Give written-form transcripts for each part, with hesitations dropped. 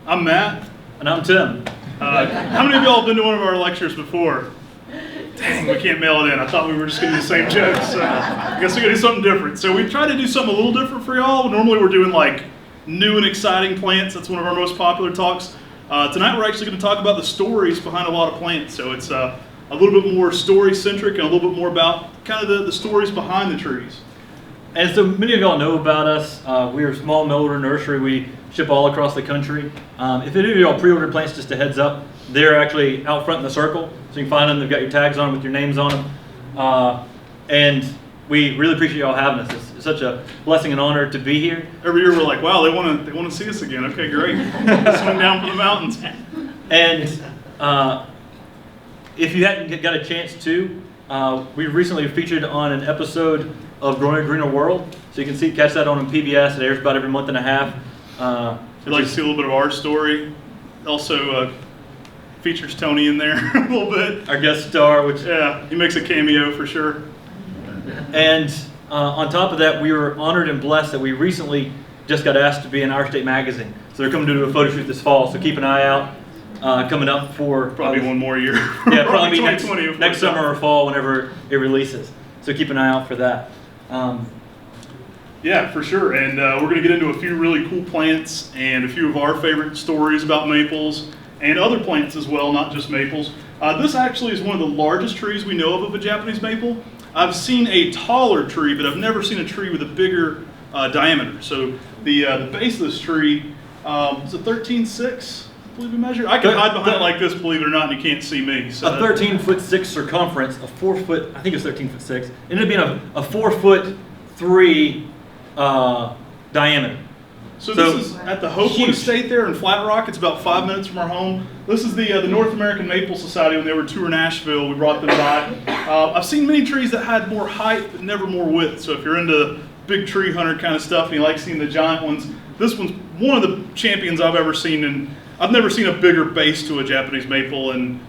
I'm Matt. And I'm Tim. How many of y'all have been to one of our lectures before? Dang, we can't mail it in. I thought we were just going to do the same jokes. So I guess we got to do something different. So we tried to do something a little different for y'all. Normally we're doing like new and exciting plants. That's one of our most popular talks. Tonight we're actually going to talk about the stories behind a lot of plants. So it's a little bit more story-centric and a little bit more about kind of the stories behind the trees. And so many of y'all know about us. We are a small mail-order nursery. We ship all across the country. If any of y'all pre-ordered plants, just a heads up, they're actually out front in the circle. So you can find them. They've got your tags on them with your names on them. And we really appreciate y'all having us. It's such a blessing and honor to be here. Every year we're like, wow, they want to see us again. Okay, great. Swing down from the mountains. And if you hadn't got a chance to, we recently featured on an episode of Growing a Greener World. So you can catch that on PBS. It airs about every month and a half. If you'd like to see a little bit of our story, also features Tony in there a little bit. Our guest star, which he makes a cameo for sure. And on top of that, we were honored and blessed that we recently just got asked to be in Our State magazine. So they're coming to do a photo shoot this fall. So keep an eye out coming up for probably one more year. Yeah, probably next summer or fall whenever it releases. So keep an eye out for that. Yeah, for sure. And we're going to get into a few really cool plants and a few of our favorite stories about maples and other plants as well, not just maples. This actually is one of the largest trees we know of a Japanese maple. I've seen a taller tree, but I've never seen a tree with a bigger diameter. So the base of this tree is a 13.6, I believe we measured. I can hide behind it like this, believe it or not, and you can't see me. So a 13'6" circumference, a 4 foot, I think it's 13'6", ended up being a 4'3" diameter. So this is at the Hopewood Estate there in Flat Rock. It's about 5 minutes from our home. This is the North American Maple Society. When they were touring Nashville, we brought them by. I've seen many trees that had more height but never more width. So if you're into big tree hunter kind of stuff and you like seeing the giant ones, this one's one of the champions I've ever seen. And I've never seen a bigger base to a Japanese maple. And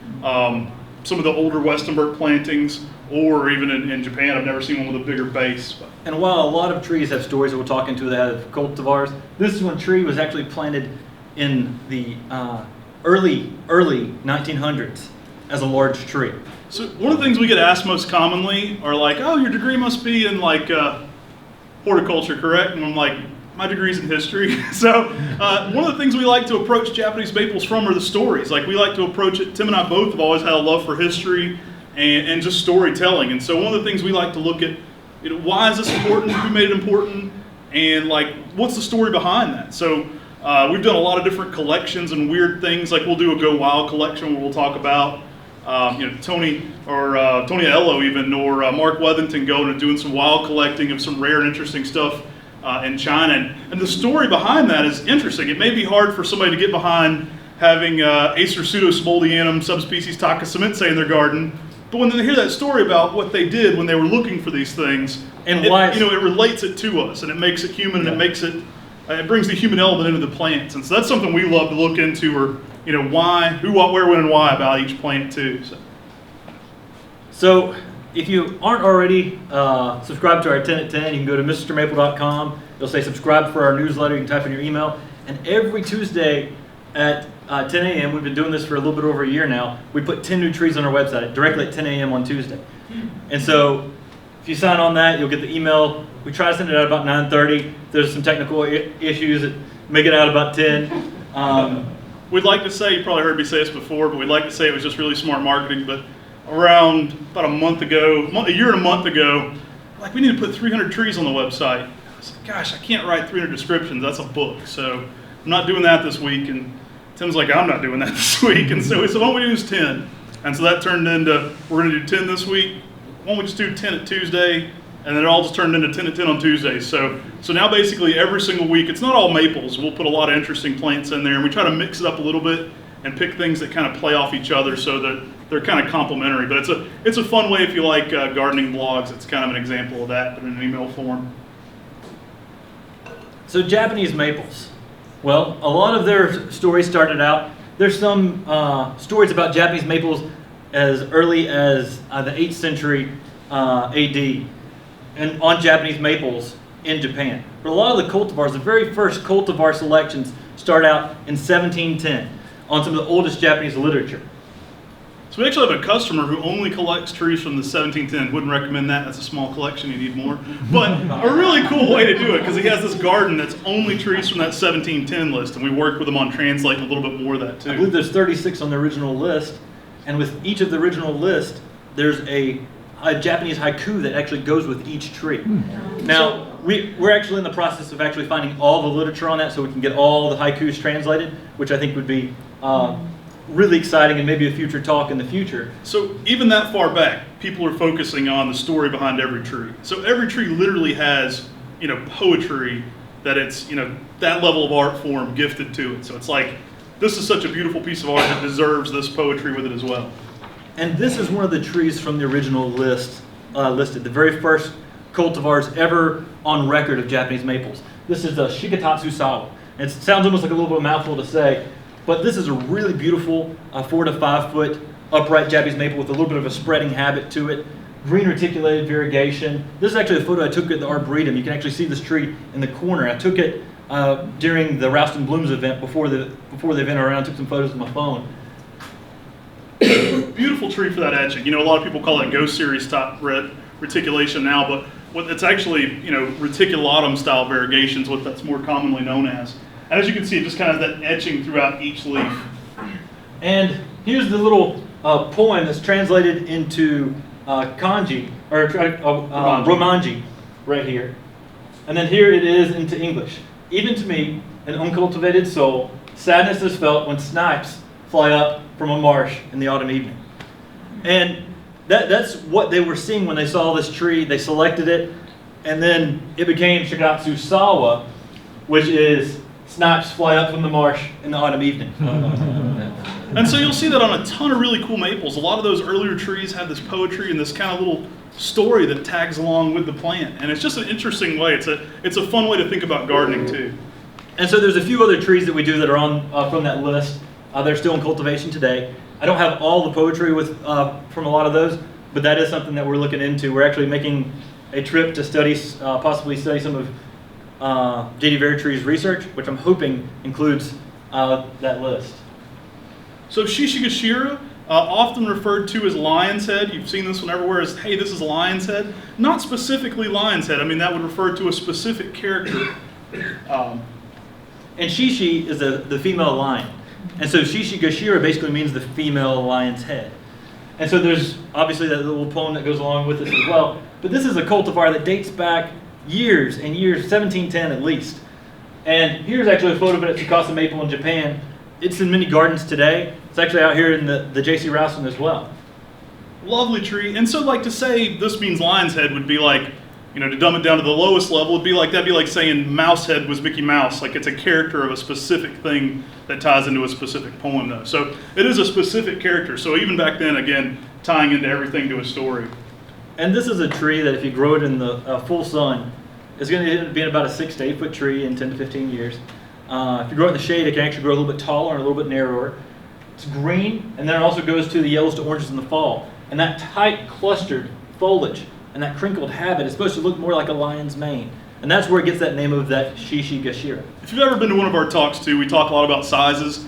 some of the older Westenberg plantings, or even in Japan, I've never seen one with a bigger base. And while a lot of trees have stories that we're talking to that have cultivars, this one tree was actually planted in the early 1900s as a large tree. So one of the things we get asked most commonly are like, oh, your degree must be in like horticulture, correct? And I'm like, my degree's in history. So one of the things we like to approach Japanese maples from are the stories. Like we like to approach it, Tim and I both have always had a love for history and just storytelling. And so one of the things we like to look at, why is this important? Who made it important? And like, what's the story behind that? So we've done a lot of different collections and weird things. Like we'll do a Go Wild collection where we'll talk about, Tony Ello even, or Mark Wethington going and doing some wild collecting of some rare and interesting stuff in China. And the story behind that is interesting. It may be hard for somebody to get behind having Acer pseudosmoldianum subspecies Takasamense in their garden. But when they hear that story about what they did when they were looking for these things, and it relates it to us, and it makes it human, and it makes it, it brings the human element into the plants, and so that's something we love to look into, or why, who, what, where, when, and why about each plant too. So if you aren't already subscribed to our 10 at 10, you can go to mrmaple.com. It'll say subscribe for our newsletter. You can type in your email, and every Tuesday at 10 a.m. We've been doing this for a little bit over a year now. We put 10 new trees on our website directly at 10 a.m. on Tuesday. And so if you sign on that, you'll get the email. We try to send it out about 9:30. There's some technical issues that make it out about 10. We'd like to say, you probably heard me say this before, but we'd like to say it was just really smart marketing. But around about a year and a month ago, like we need to put 300 trees on the website. I was like, gosh, I can't write 300 descriptions. That's a book. So I'm not doing that this week. And Tim's like, I'm not doing that this week. And so we said, why don't we do 10? And so that turned into, we're going to do 10 this week. Why don't we just do 10 at Tuesday? And then it all just turned into 10 at 10 on Tuesdays. So now basically every single week, it's not all maples. We'll put a lot of interesting plants in there. And we try to mix it up a little bit and pick things that kind of play off each other so that they're kind of complementary. But it's a fun way if you like gardening blogs. It's kind of an example of that, but in an email form. So Japanese maples. Well, a lot of their stories started out, there's some stories about Japanese maples as early as the 8th century AD, and on Japanese maples in Japan. But a lot of the cultivars, the very first cultivar selections start out in 1710 on some of the oldest Japanese literature. So we actually have a customer who only collects trees from the 1710. Wouldn't recommend that. That's a small collection. You need more. But a really cool way to do it, because he has this garden that's only trees from that 1710 list, and we worked with him on translating a little bit more of that too. I believe there's 36 on the original list, and with each of the original list, there's a Japanese haiku that actually goes with each tree. Now, we're actually in the process of actually finding all the literature on that so we can get all the haikus translated, which I think would be really exciting and maybe a future talk in the future. So even that far back, people are focusing on the story behind every tree. So every tree literally has, poetry that it's, that level of art form gifted to it. So it's like, this is such a beautiful piece of art that deserves this poetry with it as well. And this is one of the trees from the original list listed, the very first cultivars ever on record of Japanese maples. This is the Shigatatsu Sawa. It sounds almost like a little bit of a mouthful to say, but this is a really beautiful 4 to 5 foot upright Japanese maple with a little bit of a spreading habit to it. Green reticulated variegation. This is actually a photo I took at the Arboretum. You can actually see this tree in the corner. I took it during the Roust and Blooms event before the event around. I took some photos with my phone. Beautiful tree for that etching. A lot of people call it Ghost Series top reticulation now, but it's actually, reticulatum style variegation is what that's more commonly known as. And as you can see, it just kind of that etching throughout each leaf. And here's the little poem that's translated into kanji, or romanji, right here. And then here it is into English. Even to me, an uncultivated soul, sadness is felt when snipes fly up from a marsh in the autumn evening. And that's what they were seeing when they saw this tree. They selected it, and then it became Shigatsu Sawa, which is snipes fly up from the marsh in the autumn evening. And so you'll see that on a ton of really cool maples. A lot of those earlier trees have this poetry and this kind of little story that tags along with the plant. And it's just an interesting way. It's a fun way to think about gardening too. And so there's a few other trees that we do that are on from that list. They're still in cultivation today. I don't have all the poetry from a lot of those, but that is something that we're looking into. We're actually making a trip to study, possibly study some of J.D. Veritree's research, which I'm hoping includes that list. So Shishi Gashira, often referred to as lion's head. You've seen this one everywhere as, hey, this is lion's head. Not specifically lion's head. I mean, that would refer to a specific character. And Shishi is the female lion. And so Shishi Gashira basically means the female lion's head. And so there's obviously that little poem that goes along with this as well. But this is a cultivar that dates back years and years, 1710 at least. And here's actually a photo of it at Tsukasa Maple in Japan. It's in many gardens today. It's actually out here in the J.C. Rouston as well. Lovely tree. And so like to say this means lion's head would be like, to dumb it down to the lowest level, that'd be like saying mouse head was Mickey Mouse. Like it's a character of a specific thing that ties into a specific poem though. So it is a specific character. So even back then, again, tying into everything to a story. And this is a tree that if you grow it in the full sun, it's going to end up being about a 6 to 8 foot tree in 10 to 15 years. If you grow it in the shade, it can actually grow a little bit taller and a little bit narrower. It's green, and then it also goes to the yellows to oranges in the fall. And that tight clustered foliage and that crinkled habit is supposed to look more like a lion's mane. And that's where it gets that name of that Shishi Gashira. If you've ever been to one of our talks too, we talk a lot about sizes.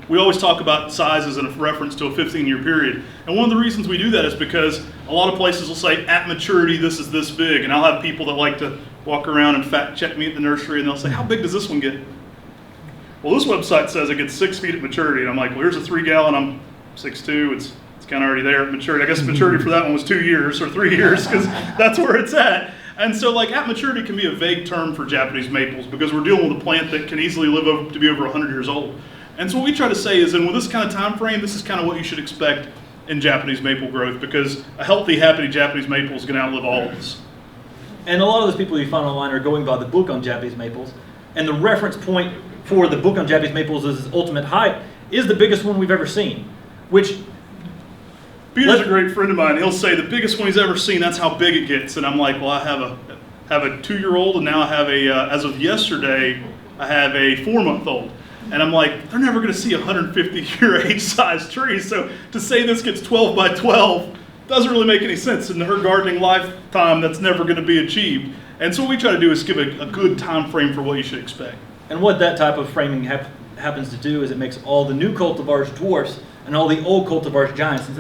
We always talk about sizes in a reference to a 15-year period. And one of the reasons we do that is because a lot of places will say, at maturity, this is this big. And I'll have people that like to walk around and fact check me at the nursery, and they'll say, how big does this one get? Well, this website says it gets 6 feet at maturity. And I'm like, well, here's a 3 gallon, I'm 6'2", it's kind of already there at maturity. I guess maturity for that one was 2 years or 3 years, because that's where it's at. And so like at maturity can be a vague term for Japanese maples because we're dealing with a plant that can easily live to be over 100 years old. And so what we try to say is, and with this kind of time frame, this is kind of what you should expect in Japanese maple growth, because a healthy, happy Japanese maple is going to outlive all of us. And a lot of those people you find online are going by the book on Japanese maples. And the reference point for the book on Japanese maples is its ultimate height is the biggest one we've ever seen, which... Peter's a great friend of mine. He'll say the biggest one he's ever seen, that's how big it gets. And I'm like, well, I have a 2-year-old, and now I have as of yesterday, I have a 4-month-old. And I'm like, they're never going to see a 150-year age size tree. So to say this gets 12 by 12 doesn't really make any sense. In her gardening lifetime, that's never going to be achieved. And so what we try to do is give a good time frame for what you should expect. And what that type of framing happens to do is it makes all the new cultivars dwarfs and all the old cultivars giants. And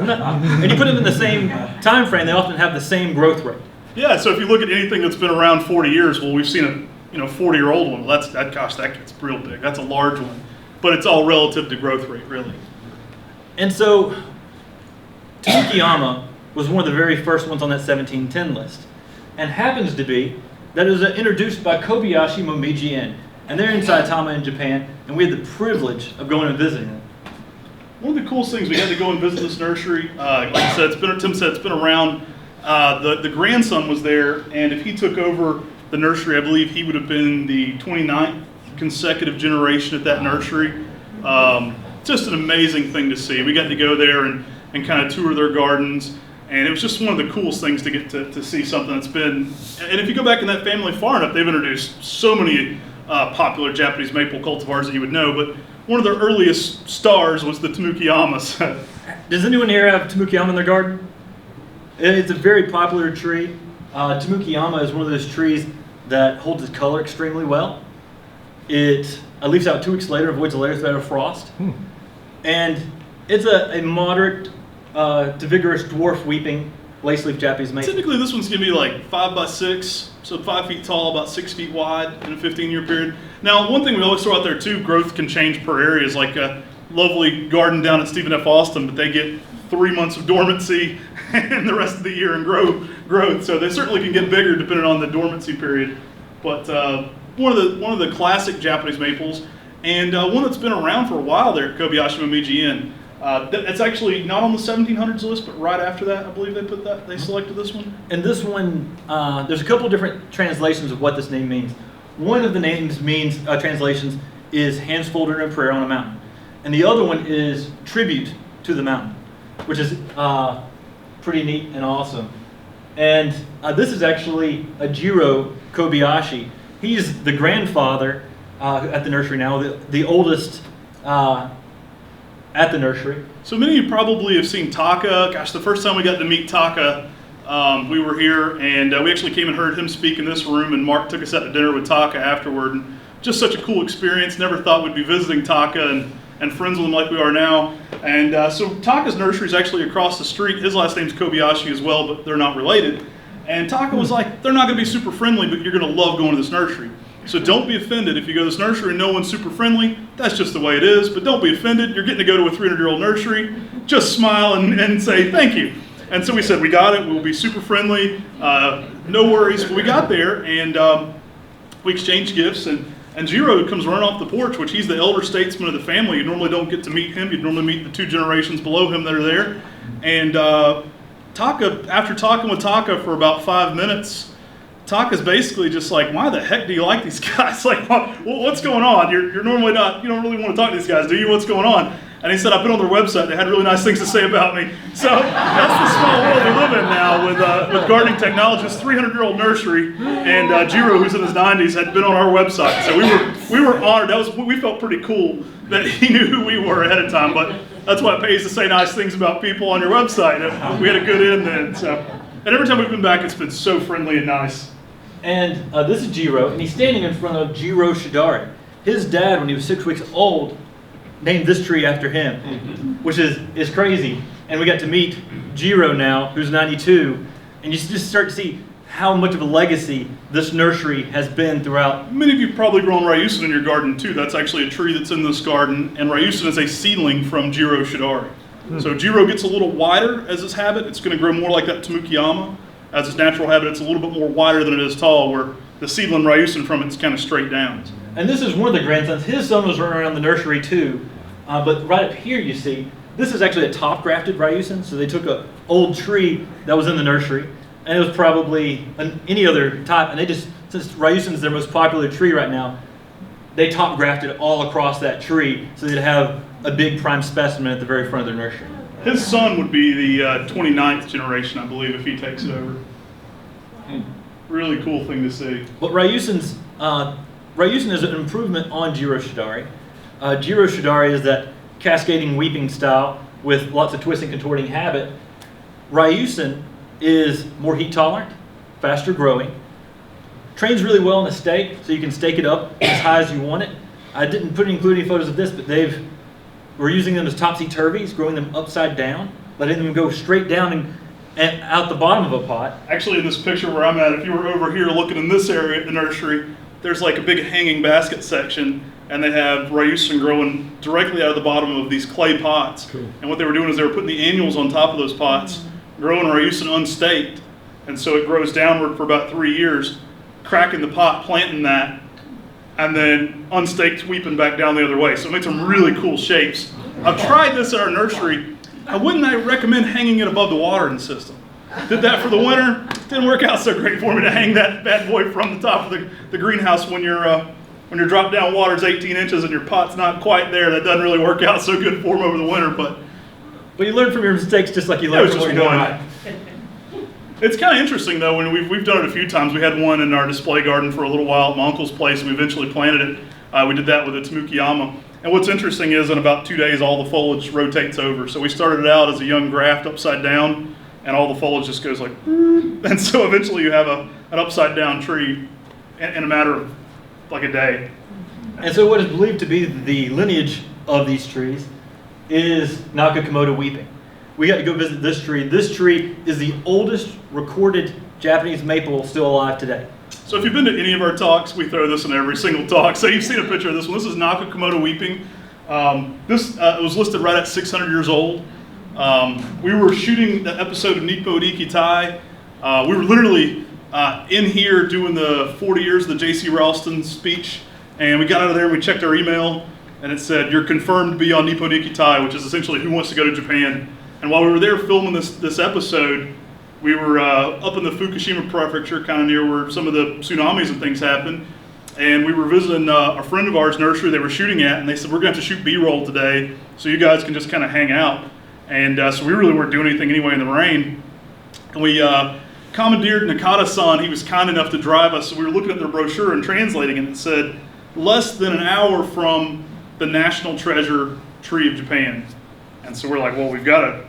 you put them in the same time frame, they often have the same growth rate. Yeah, so if you look at anything that's been around 40 years, well, we've seen a 40-year-old one. Well, that gets real big. That's a large one. But it's all relative to growth rate, really. And so Tsukasa was one of the very first ones on that 1710 list. And happens to be that it was introduced by Kobayashi Momiji and they're in Saitama in Japan, and we had the privilege of going and visiting them. One of the coolest things, we had to go and visit this nursery. Like I said, Tim said, it's been around. The grandson was there, and if he took over the nursery, I believe he would have been the 29th consecutive generation at that nursery. Just an amazing thing to see. We got to go there and kind of tour their gardens, and it was just one of the coolest things to get to see something that's been, and if you go back in that family far enough, they've introduced so many popular Japanese maple cultivars that you would know, but one of their earliest stars was the Tsukasa. Does anyone here have Tsukasa in their garden? It's a very popular tree. Tsukasa is one of those trees that holds its color extremely well. It leaves out 2 weeks later, avoids a layer threat of frost. And it's a moderate to vigorous dwarf weeping lace leaf Japanese maple. Typically this one's gonna be like 5 by 6, so 5 feet tall, about 6 feet wide in a 15-year period. Now, one thing we always throw out there too, growth can change per area, is like a lovely garden down at Stephen F. Austin, but they get 3 months of dormancy and the rest of the year and growth. So they certainly can get bigger depending on the dormancy period. But one of the classic Japanese maples, and one that's been around for a while there at Kobayashi Momiji. It's actually not on the 1700s list, but right after that, I believe they selected this one. And this one, there's a couple of different translations of what this name means. One of the names translations is hands folded in prayer on a mountain. And the other one is tribute to the mountain, which is pretty neat and awesome. And this is actually a Jiro Kobayashi. He's the grandfather at the nursery now, the oldest at the nursery. So many of you probably have seen Taka. Gosh, the first time we got to meet Taka, we were here, and we actually came and heard him speak in this room, and Mark took us out to dinner with Taka afterward. And just such a cool experience. Never thought we'd be visiting Taka and friends with him like we are now. And so Taka's nursery is actually across the street. His last name's Kobayashi as well, but they're not related. And Taka was like, they're not going to be super friendly, but you're going to love going to this nursery. So don't be offended if you go to this nursery and no one's super friendly. That's just the way it is, but don't be offended. You're getting to go to a 300-year-old nursery. Just smile and say thank you. And so we said, we got it. We'll be super friendly. No worries. But we got there, and we exchanged gifts. And Jiro comes running off the porch, which he's the elder statesman of the family. You normally don't get to meet him. You'd normally meet the 2 generations below him that are there. And Taka, after talking with Taka for about 5 minutes, Taka's basically just like, why the heck do you like these guys? Like, what's going on? You're normally not, you don't really want to talk to these guys, do you? What's going on? And he said, I've been on their website. They had really nice things to say about me. So that's the small world we live in now with gardening technologists. 300-year-old nursery, and Jiro, who's in his 90s, had been on our website. So we were honored. We felt pretty cool that he knew who we were ahead of time. But that's why it pays to say nice things about people on your website. We had a good end then. So, and every time we've been back, it's been so friendly and nice. And this is Jiro, and he's standing in front of Jiro Shidari. His dad, when he was 6 weeks old, named this tree after him, which is crazy. And we got to meet Jiro now, who's 92, and you just start to see how much of a legacy this nursery has been throughout. Many of you have probably grown Ryu-san in your garden too. That's actually a tree that's in this garden, and Ryu-san is a seedling from Jiro Shidari. So Jiro gets a little wider as his habit. It's going to grow more like that Tsukasa. As its natural habit, it's a little bit more wider than it is tall, where the seedling Ryu-san from it's kind of straight down. And this is one of the grandsons. His son was running around the nursery too. But right up here you see, this is actually a top grafted Ryu-san. So they took an old tree that was in the nursery, and it was probably any other type, and they just, since Ryu-san is their most popular tree right now, they top grafted all across that tree so they'd have a big prime specimen at the very front of their nursery. His son would be the 29th generation, I believe, if he takes it over. Really cool thing to see. But Ryu-san is an improvement on Jiro Shidari. Jiro Shidari is that cascading weeping style with lots of twisting, contorting habit. Ryu-san is more heat tolerant, faster growing, trains really well in a stake, so you can stake it up as high as you want it. I didn't include any photos of this, but we're using them as topsy-turvies, growing them upside down, letting them go straight down and out the bottom of a pot. Actually, in this picture where I'm at, if you were over here looking in this area at the nursery, there's like a big hanging basket section, and they have Ryu-san growing directly out of the bottom of these clay pots. Cool. And what they were doing is they were putting the annuals on top of those pots, growing Ryu-san unstaked, and so it grows downward for about 3 years, cracking the pot, planting that, and then unstaked, weeping back down the other way. So it makes some really cool shapes. I've tried this at our nursery. I wouldn't recommend hanging it above the watering system. Did that for the winter. Didn't work out so great for me to hang that bad boy from the top of the greenhouse when your drop down water's 18 inches and your pot's not quite there. That doesn't really work out so good for them over the winter, but you learn from your mistakes just like you learn from what you're doing right. It's kind of interesting though, when we've done it a few times. We had one in our display garden for a little while at my uncle's place, and we eventually planted it. We did that with a Tamukiyama. And what's interesting is in about 2 days, all the foliage rotates over. So we started it out as a young graft upside down, and all the foliage just goes like, and so eventually you have an upside down tree in a matter of like a day. And so what is believed to be the lineage of these trees is Nakakomoto weeping. We got to go visit this tree. This tree is the oldest recorded Japanese maple still alive today. So if you've been to any of our talks, we throw this in every single talk. So you've seen a picture of this one. This is Nakakomoto weeping. This was listed right at 600 years old. We were shooting the episode of Nippo Riki Tai. We were literally in here doing the 40 years of the J.C. Ralston speech, and we got out of there and we checked our email, and it said, "You're confirmed to be on Nippo Riki Tai," which is essentially Who Wants to Go to Japan. And while we were there filming this episode, we were up in the Fukushima prefecture, kind of near where some of the tsunamis and things happened. And we were visiting a friend of ours' nursery they were shooting at, and they said, "We're going to have to shoot B-roll today, so you guys can just kind of hang out." And so we really weren't doing anything anyway in the rain. And we commandeered Nakata-san. He was kind enough to drive us. So we were looking at their brochure and translating it, and it said, less than an hour from the national treasure tree of Japan. And so we're like, well, we've got to...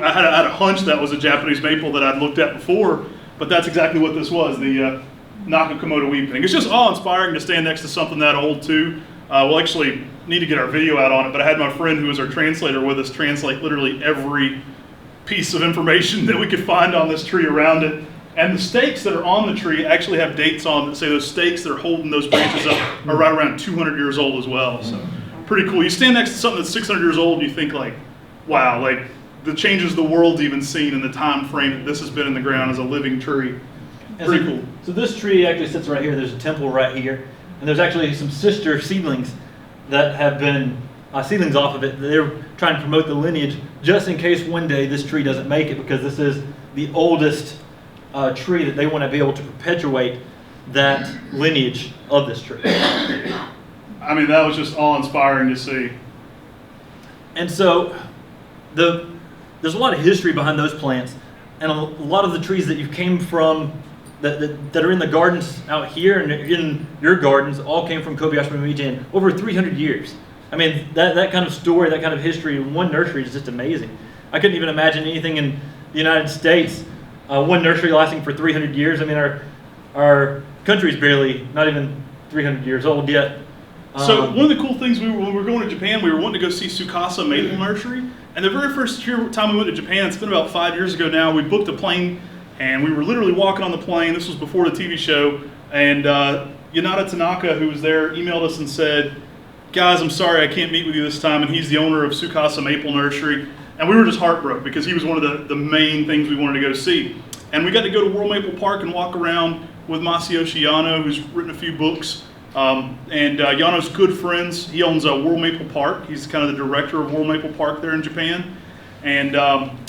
I had a hunch that was a Japanese maple that I'd looked at before, but that's exactly what this was, the Nakakomoto weeping. It's just awe-inspiring to stand next to something that old, too. We'll actually need to get our video out on it, but I had my friend who was our translator with us translate literally every piece of information that we could find on this tree around it. And the stakes that are on the tree actually have dates on that say those stakes that are holding those branches up are right around 200 years old as well. So pretty cool. You stand next to something that's 600 years old, and you think like, wow, like the changes the world's even seen in the time frame that this has been in the ground as a living tree. Pretty cool. So this tree actually sits right here. There's a temple right here. And there's actually some sister seedlings that have been seedlings off of it. They're trying to promote the lineage just in case one day this tree doesn't make it, because this is the oldest tree that they want to be able to perpetuate that lineage of this tree. I mean, that was just awe-inspiring to see. And so there's a lot of history behind those plants, and a lot of the trees that you came from that are in the gardens out here and in your gardens all came from Kobayashi Momiji in over 300 years. I mean, that kind of story, that kind of history in one nursery is just amazing. I couldn't even imagine anything in the United States, one nursery lasting for 300 years. I mean, our country's barely, not even 300 years old yet. So one of the cool things, when we were going to Japan, we were wanting to go see Tsukasa Maple Nursery. And the very first time we went to Japan, it's been about 5 years ago now, we booked a plane, and we were literally walking on the plane. This was before the TV show. And Yanada Tanaka, who was there, emailed us and said, "Guys, I'm sorry I can't meet with you this time." And he's the owner of Tsukasa Maple Nursery. And we were just heartbroken because he was one of the main things we wanted to go see. And we got to go to World Maple Park and walk around with Masayoshi Yano, who's written a few books. And Yano's good friends. He owns World Maple Park. He's kind of the director of World Maple Park there in Japan. And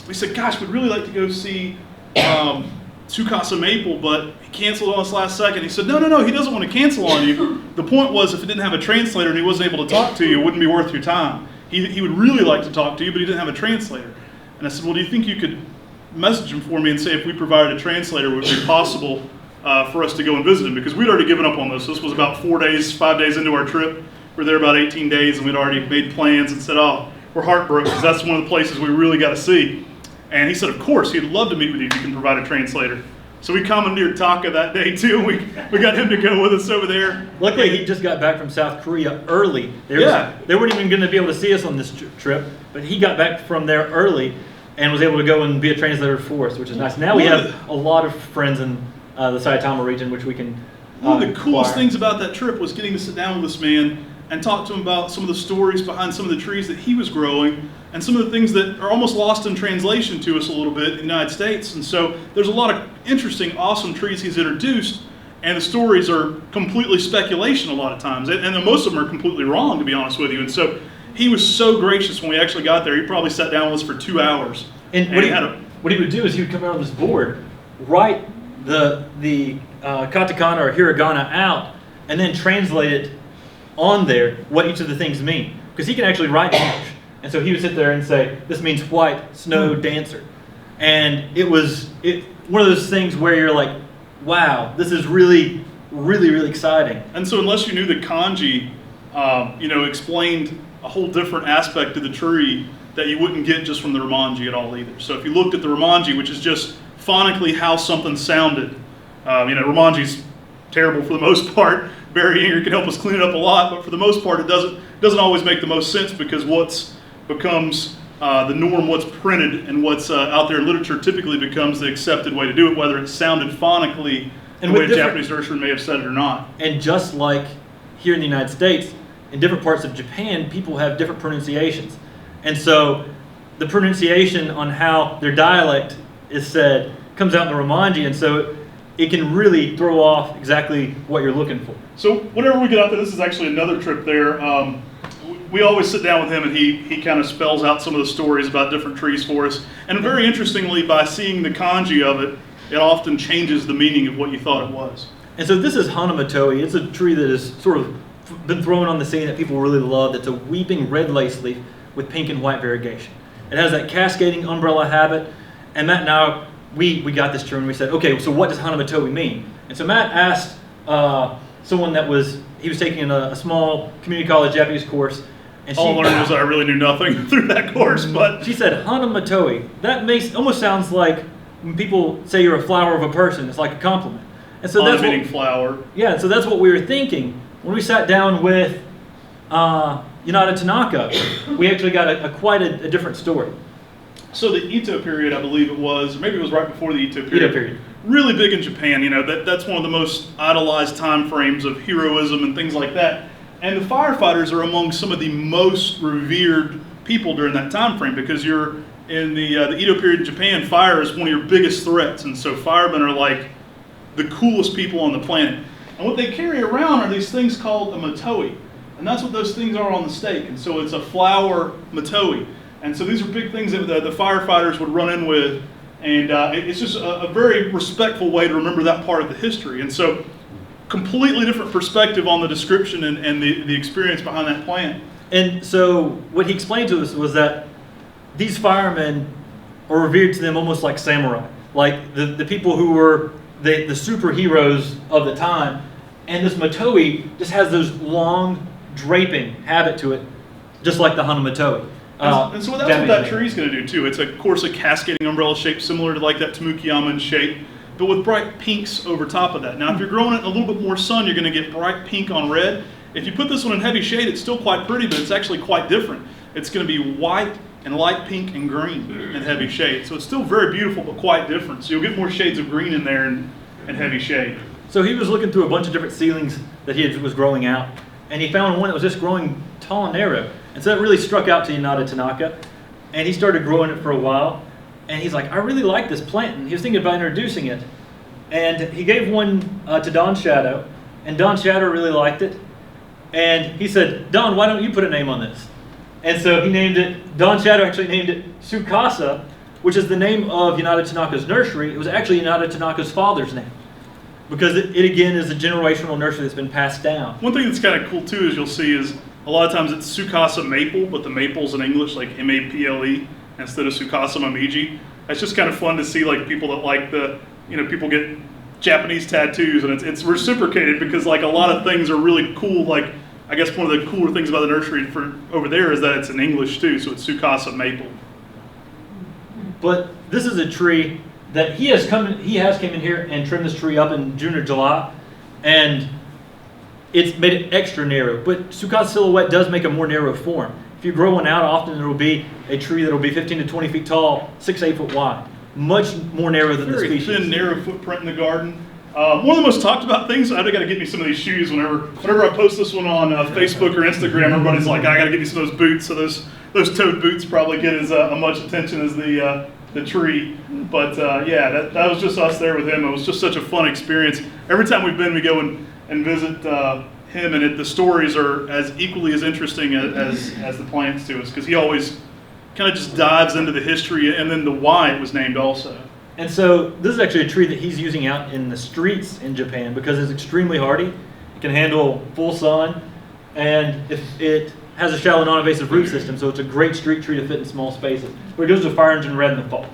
we said, gosh, we'd really like to go see Tsukasa Maple, but he canceled on us last second. He said, no, he doesn't want to cancel on you. The point was, if it didn't have a translator and he wasn't able to talk to you, it wouldn't be worth your time. He would really like to talk to you, but he didn't have a translator. And I said, well, do you think you could message him for me and say if we provided a translator, would it be possible for us to go and visit him? Because we'd already given up on this. This was about 5 days into our trip. We were there about 18 days, and we'd already made plans and said, oh, we're heartbroken because that's one of the places we really got to see. And he said, of course, he'd love to meet with you if you can provide a translator. So we commandeered Taka that day too. We got him to go with us over there. Luckily, he just got back from South Korea early. They weren't even going to be able to see us on this trip, but he got back from there early and was able to go and be a translator for us, which is nice. Now we have a lot of friends in the Saitama region, which we can One of the coolest acquire. things about that trip was getting to sit down with this man and talk to him about some of the stories behind some of the trees that he was growing and some of the things that are almost lost in translation to us a little bit in the United States. And so there's a lot of interesting, awesome trees he's introduced, and the stories are completely speculation a lot of times. And most of them are completely wrong, to be honest with you. And so he was so gracious when we actually got there. He probably sat down with us for 2 hours. And what he would do is he would come out on this board, write the katakana or hiragana out, and then translate it on there what each of the things mean. Because he can actually write English. And so he would sit there and say, this means white snow dancer. And it was one of those things where you're like, wow, this is really, really, really exciting. And so unless you knew the kanji, explained a whole different aspect of the tree that you wouldn't get just from the romanji at all either. So if you looked at the romanji, which is just phonically how something sounded, romanji's terrible for the most part. Barry Inger can help us clean it up a lot, but for the most part, it doesn't always make the most sense, because what's becomes the norm, what's printed, and what's out there in literature typically becomes the accepted way to do it, whether it sounded phonically the way a Japanese nursery may have said it or not. And just like here in the United States, in different parts of Japan, people have different pronunciations. And so the pronunciation on how their dialect is said comes out in the romanji, and so it can really throw off exactly what you're looking for. So whenever we get out there, this is actually another trip there. We always sit down with him, and he kind of spells out some of the stories about different trees for us. And very interestingly, by seeing the kanji of it, it often changes the meaning of what you thought it was. And so this is Hanamatoi. It's a tree that has sort of been thrown on the scene that people really love. It's a weeping red lace leaf with pink and white variegation. It has that cascading umbrella habit. And Matt and I, we got this tree and we said, okay, so what does Hanamatoi mean? And so Matt asked someone he was taking a small community college Japanese course. And all I learned was I really knew nothing through that course, but she said Hanamatoi. That almost sounds like when people say you're a flower of a person. It's like a compliment. And so that's meaning flower. Yeah, so that's what we were thinking when we sat down with Yanada Tanaka. We actually got quite a different story. So the Ito period, I believe it was, or maybe it was right before the Ito period. Really big in Japan. That's one of the most idolized time frames of heroism and things like that. And the firefighters are among some of the most revered people during that time frame, because you're in the Edo period in Japan. Fire is one of your biggest threats, and so firemen are like the coolest people on the planet. And what they carry around are these things called a matoi, and that's what those things are on the stake. And so it's a flower matoi, and so these are big things that the firefighters would run in with, and it's just a very respectful way to remember that part of the history. And so completely different perspective on the description and the experience behind that plant. And so what he explained to us was that these firemen are revered to them almost like samurai, like the people who were the superheroes of the time. And this matoi just has those long draping habit to it, just like the Hanamatoi. And so that's what that tree is going to do too. It's of course a cascading umbrella shape similar to like that Tamukiyama shape, but with bright pinks over top of that. Now, if you're growing it in a little bit more sun, you're going to get bright pink on red. If you put this one in heavy shade, it's still quite pretty, but it's actually quite different. It's going to be white and light pink and green in heavy shade. So it's still very beautiful, but quite different. So you'll get more shades of green in there in heavy shade. So he was looking through a bunch of different seedlings that he was growing out, and he found one that was just growing tall and narrow. And so that really struck out to Yanada Tanaka, and he started growing it for a while. And he's like, I really like this plant, and he was thinking about introducing it. And he gave one to Don Shadow, and Don Shadow really liked it. And he said, Don, why don't you put a name on this? And so he named it, Don Shadow actually named it Tsukasa, which is the name of Yanada Tanaka's nursery. It was actually Yanada Tanaka's father's name, because it again is a generational nursery that's been passed down. One thing that's kind of cool too, as you'll see, is a lot of times it's Tsukasa Maple, but the maple's in English like M-A-P-L-E instead of Tsukasa Momiji. It's just kind of fun to see like people that like people get Japanese tattoos, and it's reciprocated, because like a lot of things are really cool. Like I guess one of the cooler things about the nursery for over there is that it's in English too, so it's Tsukasa Maple. But this is a tree that he has came in here and trimmed this tree up in June or July, and it's made it extra narrow. But Tsukasa Silhouette does make a more narrow form. If you grow one out, often there will be a tree that will be 15 to 20 feet tall, 6 to 8 foot wide. Much more narrow than the species. Very thin, narrow footprint in the garden. One of the most talked about things, I got to get me some of these shoes whenever I post this one on Facebook or Instagram, everybody's like, I got to get me some of those boots. So those toed boots probably get as much attention as the tree. But yeah, that was just us there with him. It was just such a fun experience. Every time we've been, we go and visit him, and the stories are as equally as interesting as the plants to us, because he always kind of just dives into the history and then the why it was named also. And so this is actually a tree that he's using out in the streets in Japan because it's extremely hardy. It can handle full sun, and it has a shallow non-invasive root system, so it's a great street tree to fit in small spaces. But it goes to fire engine red in the fall.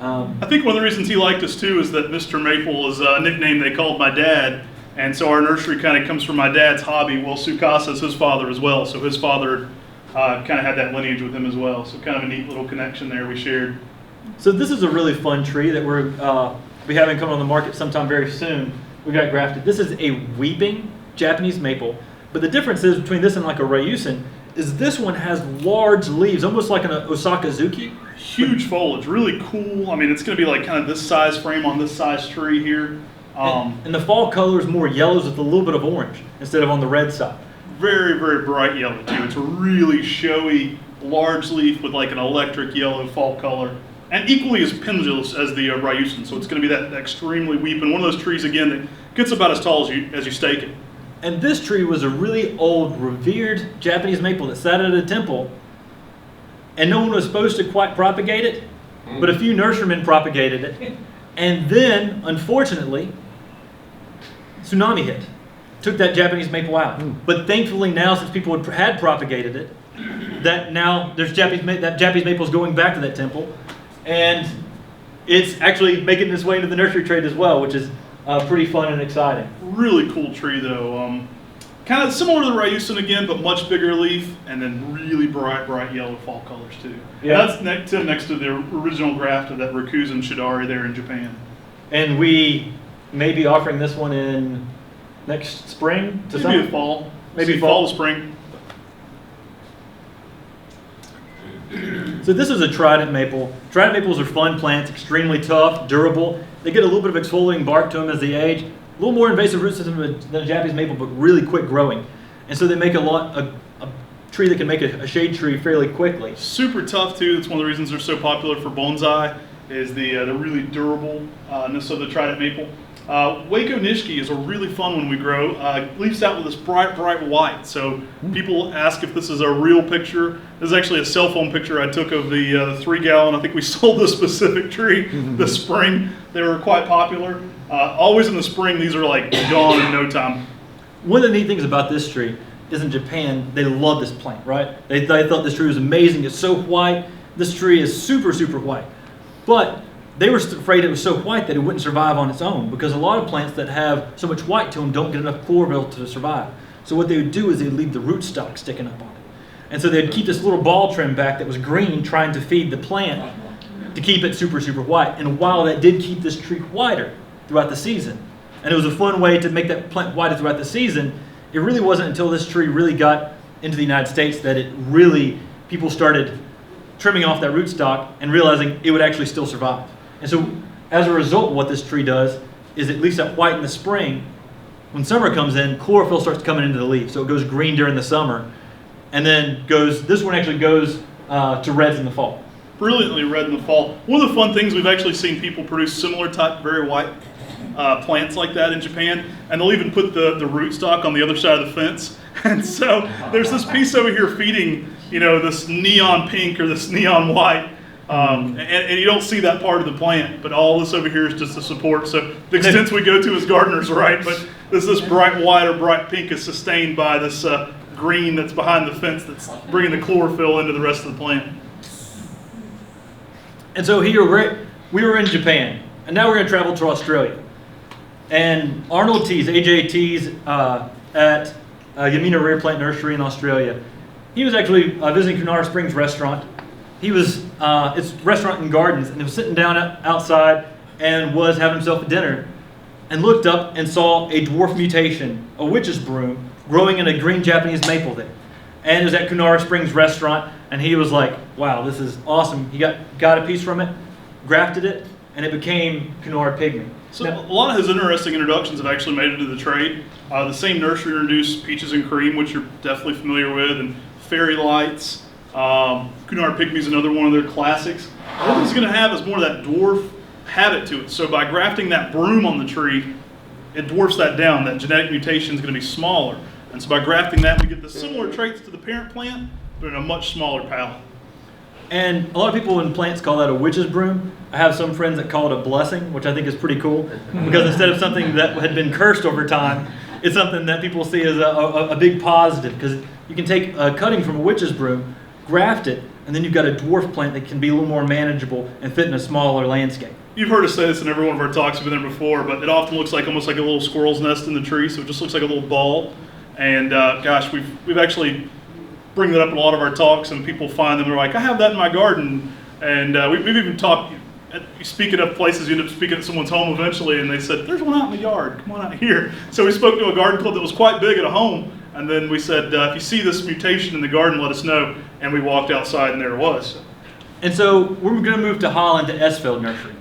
I think one of the reasons he liked us too is that Mr. Maple is a nickname they called my dad, and so our nursery kind of comes from my dad's hobby. Well, Tsukasa is his father as well, so his father kind of had that lineage with him as well. So kind of a neat little connection there we shared. So this is a really fun tree that we're be having come on the market sometime very soon. We got grafted. This is a weeping Japanese maple, but the difference is between this and like a Ryu-san is this one has large leaves, almost like an Osakazuki. Huge foliage, really cool. I mean, it's going to be like kind of this size frame on this size tree here. And the fall color is more yellows with a little bit of orange instead of on the red side. Very, very bright yellow too. It's a really showy, large leaf with like an electric yellow fall color, and equally as pendulous as the Ryu-san. So it's going to be that extremely weeping. One of those trees again that gets about as tall as you stake it. And this tree was a really old, revered Japanese maple that sat at a temple, and no one was supposed to quite propagate it, but a few nurserymen propagated it, and then, unfortunately, tsunami hit. Took that Japanese maple out. But thankfully now, since people had propagated it, that now there's Japanese maple is going back to that temple, and it's actually making its way into the nursery trade as well, which is pretty fun and exciting. Really cool tree though. Kind of similar to the Ryu-san again, but much bigger leaf, and then really bright yellow fall colors too. Yeah. That's next to the original graft of that Rakuzen Shidari there in Japan. And we may be offering this one in next spring to Maybe some fall. Maybe fall to spring. So this is a Trident maple. Trident maples are fun plants, extremely tough, durable. They get a little bit of exfoliating bark to them as they age. A little more invasive root system than a Japanese maple, but really quick growing. And so they make a tree that can make a shade tree fairly quickly. Super tough too. That's one of the reasons they're so popular for bonsai, is the really durableness of the Trident maple. Waco Nishiki is a really fun one we grow. Leaves out with this bright white. So people ask if this is a real picture. This is actually a cell phone picture I took of the 3-gallon. I think we sold this specific tree this spring. They were quite popular. Always in the spring, these are like gone in no time. One of the neat things about this tree is in Japan, they love this plant, right? They thought this tree was amazing. It's so white. This tree is super white. But they were afraid it was so white that it wouldn't survive on its own, because a lot of plants that have so much white to them don't get enough chlorophyll to survive. So what they would do is they'd leave the rootstock sticking up on it. And so they'd keep this little ball trim back that was green, trying to feed the plant to keep it super white. And while that did keep this tree whiter throughout the season, and it was a fun way to make that plant whiter throughout the season, it really wasn't until this tree really got into the United States that people started trimming off that rootstock and realizing it would actually still survive. And so as a result, what this tree does is it leaves that white in the spring. When summer comes in, chlorophyll starts coming into the leaf. So it goes green during the summer, and then this one actually goes to reds in the fall. Brilliantly red in the fall. One of the fun things, we've actually seen people produce similar type, very white plants like that in Japan, and they'll even put the rootstock on the other side of the fence. And so there's this piece over here feeding, this neon pink or this neon white. And you don't see that part of the plant, but all this over here is just a support. So the extents we go to as gardeners, right? But this bright white or bright pink is sustained by this green that's behind the fence that's bringing the chlorophyll into the rest of the plant. And so here we were in Japan, and now we're going to travel to Australia. And Arnold Tees, AJ Tees at Yamina Rare Plant Nursery in Australia, he was actually visiting Cunara Springs restaurant. He was, it's restaurant and gardens, and he was sitting down outside, and was having himself a dinner and looked up and saw a dwarf mutation, a witch's broom, growing in a green Japanese maple there. And it was at Kunara Springs restaurant, and he was like, wow, this is awesome. He got a piece from it, grafted it, and it became Kunara Pygmy. So a lot of his interesting introductions have actually made it to the trade. The same nursery introduced Peaches and Cream, which you're definitely familiar with, and Fairy Lights. Kunara Pygmy is another one of their classics. What it's going to have is more of that dwarf habit to it. So by grafting that broom on the tree, it dwarfs that down. That genetic mutation is going to be smaller. And so by grafting that, we get the similar traits to the parent plant, but in a much smaller palette. And a lot of people in plants call that a witch's broom. I have some friends that call it a blessing, which I think is pretty cool, because instead of something that had been cursed over time, it's something that people see as a big positive, because you can take a cutting from a witch's broom, graft it, and then you've got a dwarf plant that can be a little more manageable and fit in a smaller landscape. You've heard us say this in every one of our talks. We've been there before, but it often looks like almost like a little squirrel's nest in the tree, so it just looks like a little ball. And gosh, we've actually bring that up in a lot of our talks, and people find them. They're like, I have that in my garden. And we've even talked, speaking of places, you end up speaking at someone's home eventually, and they said, there's one out in the yard, come on out here. So we spoke to a garden club that was quite big at a home, and then we said, if you see this mutation in the garden, let us know. And we walked outside, and there it was. And so we're going to move to Holland, to Esveld Nursery.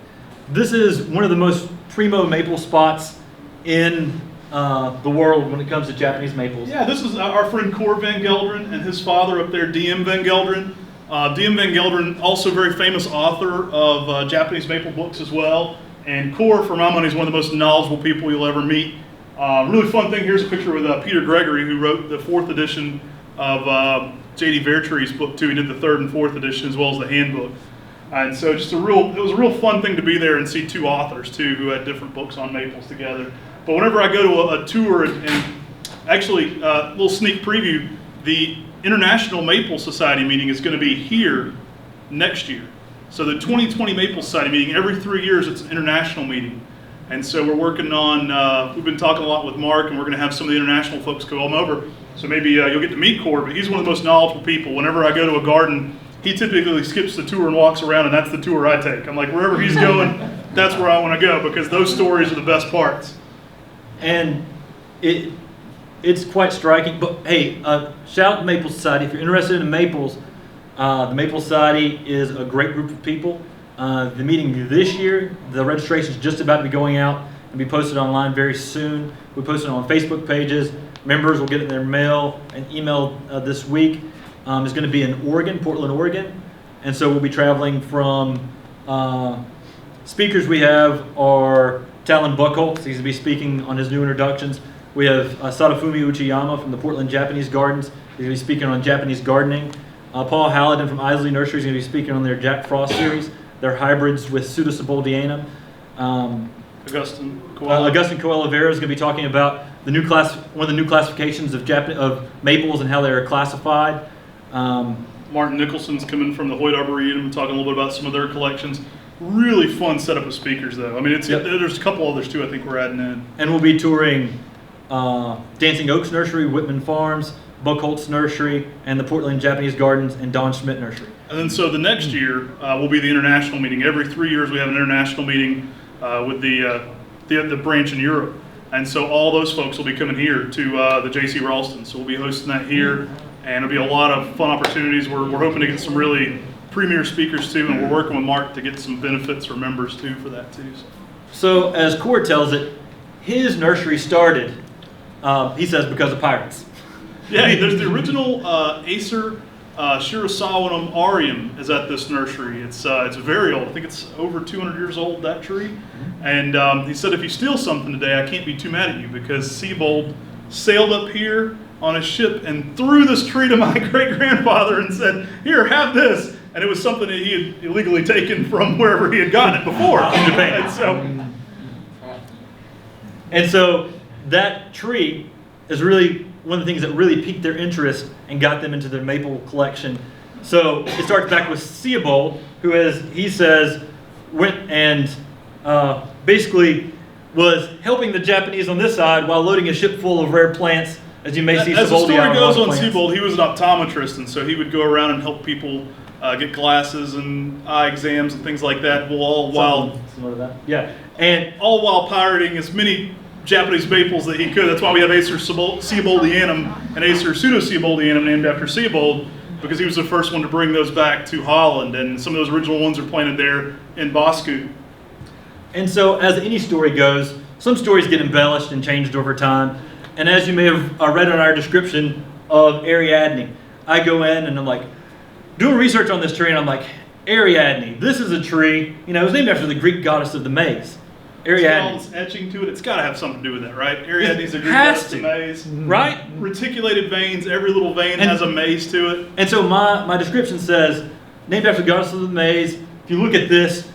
This is one of the most primo maple spots in the world when it comes to Japanese maples. Yeah, this is our friend Cor Van Gelderen and his father up there, DM Van Gelderen. DM Van Gelderen, also very famous author of Japanese maple books as well. And Cor, for my money, is one of the most knowledgeable people you'll ever meet. Really fun thing, here's a picture with Peter Gregory, who wrote the 4th edition of J.D. Vertree's book too. He did the 3rd and 4th edition as well as the handbook. And so just it was a real fun thing to be there and see 2 authors too who had different books on maples together. But whenever I go to a tour, and actually a little sneak preview, the International Maple Society meeting is going to be here next year. So the 2020 Maple Society meeting, every 3 years it's an international meeting. And so we're working on, we've been talking a lot with Mark, and we're going to have some of the international folks come over. So maybe you'll get to meet Cor, but he's one of the most knowledgeable people. Whenever I go to a garden, he typically skips the tour and walks around, and that's the tour I take. I'm like, wherever he's going, that's where I want to go, because those stories are the best parts. And it's quite striking. But hey, shout out to Maple Society. If you're interested in maples, the Maple Society is a great group of people. The meeting this year, the registration is just about to be going out and be posted online very soon. We posted it on Facebook pages. Members will get it in their mail and email this week. It's going to be in Oregon, Portland, Oregon. And so we'll be traveling from, speakers we have are Talon Buchholz. He's going to be speaking on his new introductions. We have Sadafumi Uchiyama from the Portland Japanese Gardens. He's going to be speaking on Japanese gardening. Paul Hallidan from Isley Nursery is going to be speaking on their Jack Frost series, their hybrids with Pseudo Sieboldii. Augustin Coelho. Augustin Coelho Vera is going to be talking about the new class, one of the new classifications of maples and how they are classified. Martin Nicholson's coming from the Hoyt Arboretum, talking a little bit about some of their collections. Really fun setup of speakers, though. I mean, there's a couple others too. I think we're adding in. And we'll be touring Dancing Oaks Nursery, Whitman Farms, Buchholz Nursery, and the Portland Japanese Gardens, and Don Schmidt Nursery. And then so the next year will be the international meeting. Every 3 years we have an international meeting with the branch in Europe. And so all those folks will be coming here to the J.C. Ralston. So we'll be hosting that here, and it'll be a lot of fun opportunities. We're hoping to get some really premier speakers too, and we're working with Mark to get some benefits for members too for that too. So as Cord tells it, his nursery started, he says, because of pirates. Yeah, there's the original Acer Shirasawanum Arium is at this nursery. It's very old. I think it's over 200 years old, that tree. And he said, if you steal something today, I can't be too mad at you, because Siebold sailed up here on a ship and threw this tree to my great-grandfather and said, here, have this. And it was something that he had illegally taken from wherever he had gotten it before. In Japan. And so that tree is really one of the things that really piqued their interest and got them into their maple collection. So it starts back with Siebold, who, as he says, went and basically was helping the Japanese on this side while loading a ship full of rare plants, as you may see. As the story goes on plants. Siebold, he was an optometrist, and so he would go around and help people get glasses and eye exams and things like that. We'll Similar to that. Yeah, and all while pirating as many Japanese maples that he could. That's why we have Acer Sieboldianum and Acer Pseudo-Sieboldianum named after Siebold, because he was the first one to bring those back to Holland, and some of those original ones are planted there in Bloodgood. And so, as any story goes, some stories get embellished and changed over time. And as you may have read in our description of Ariadne, I go in and I'm like, doing research on this tree, and I'm like, Ariadne, this is a tree, you know, it was named after the Greek goddess of the maize. Ariadne. It's etching to it. It's got to have something to do with that, right? Ariadne's a Greek goddess of maize. Right? Reticulated veins. Every little vein has a maze to it. And so my description says, named after the goddess of the maize. If you look at this,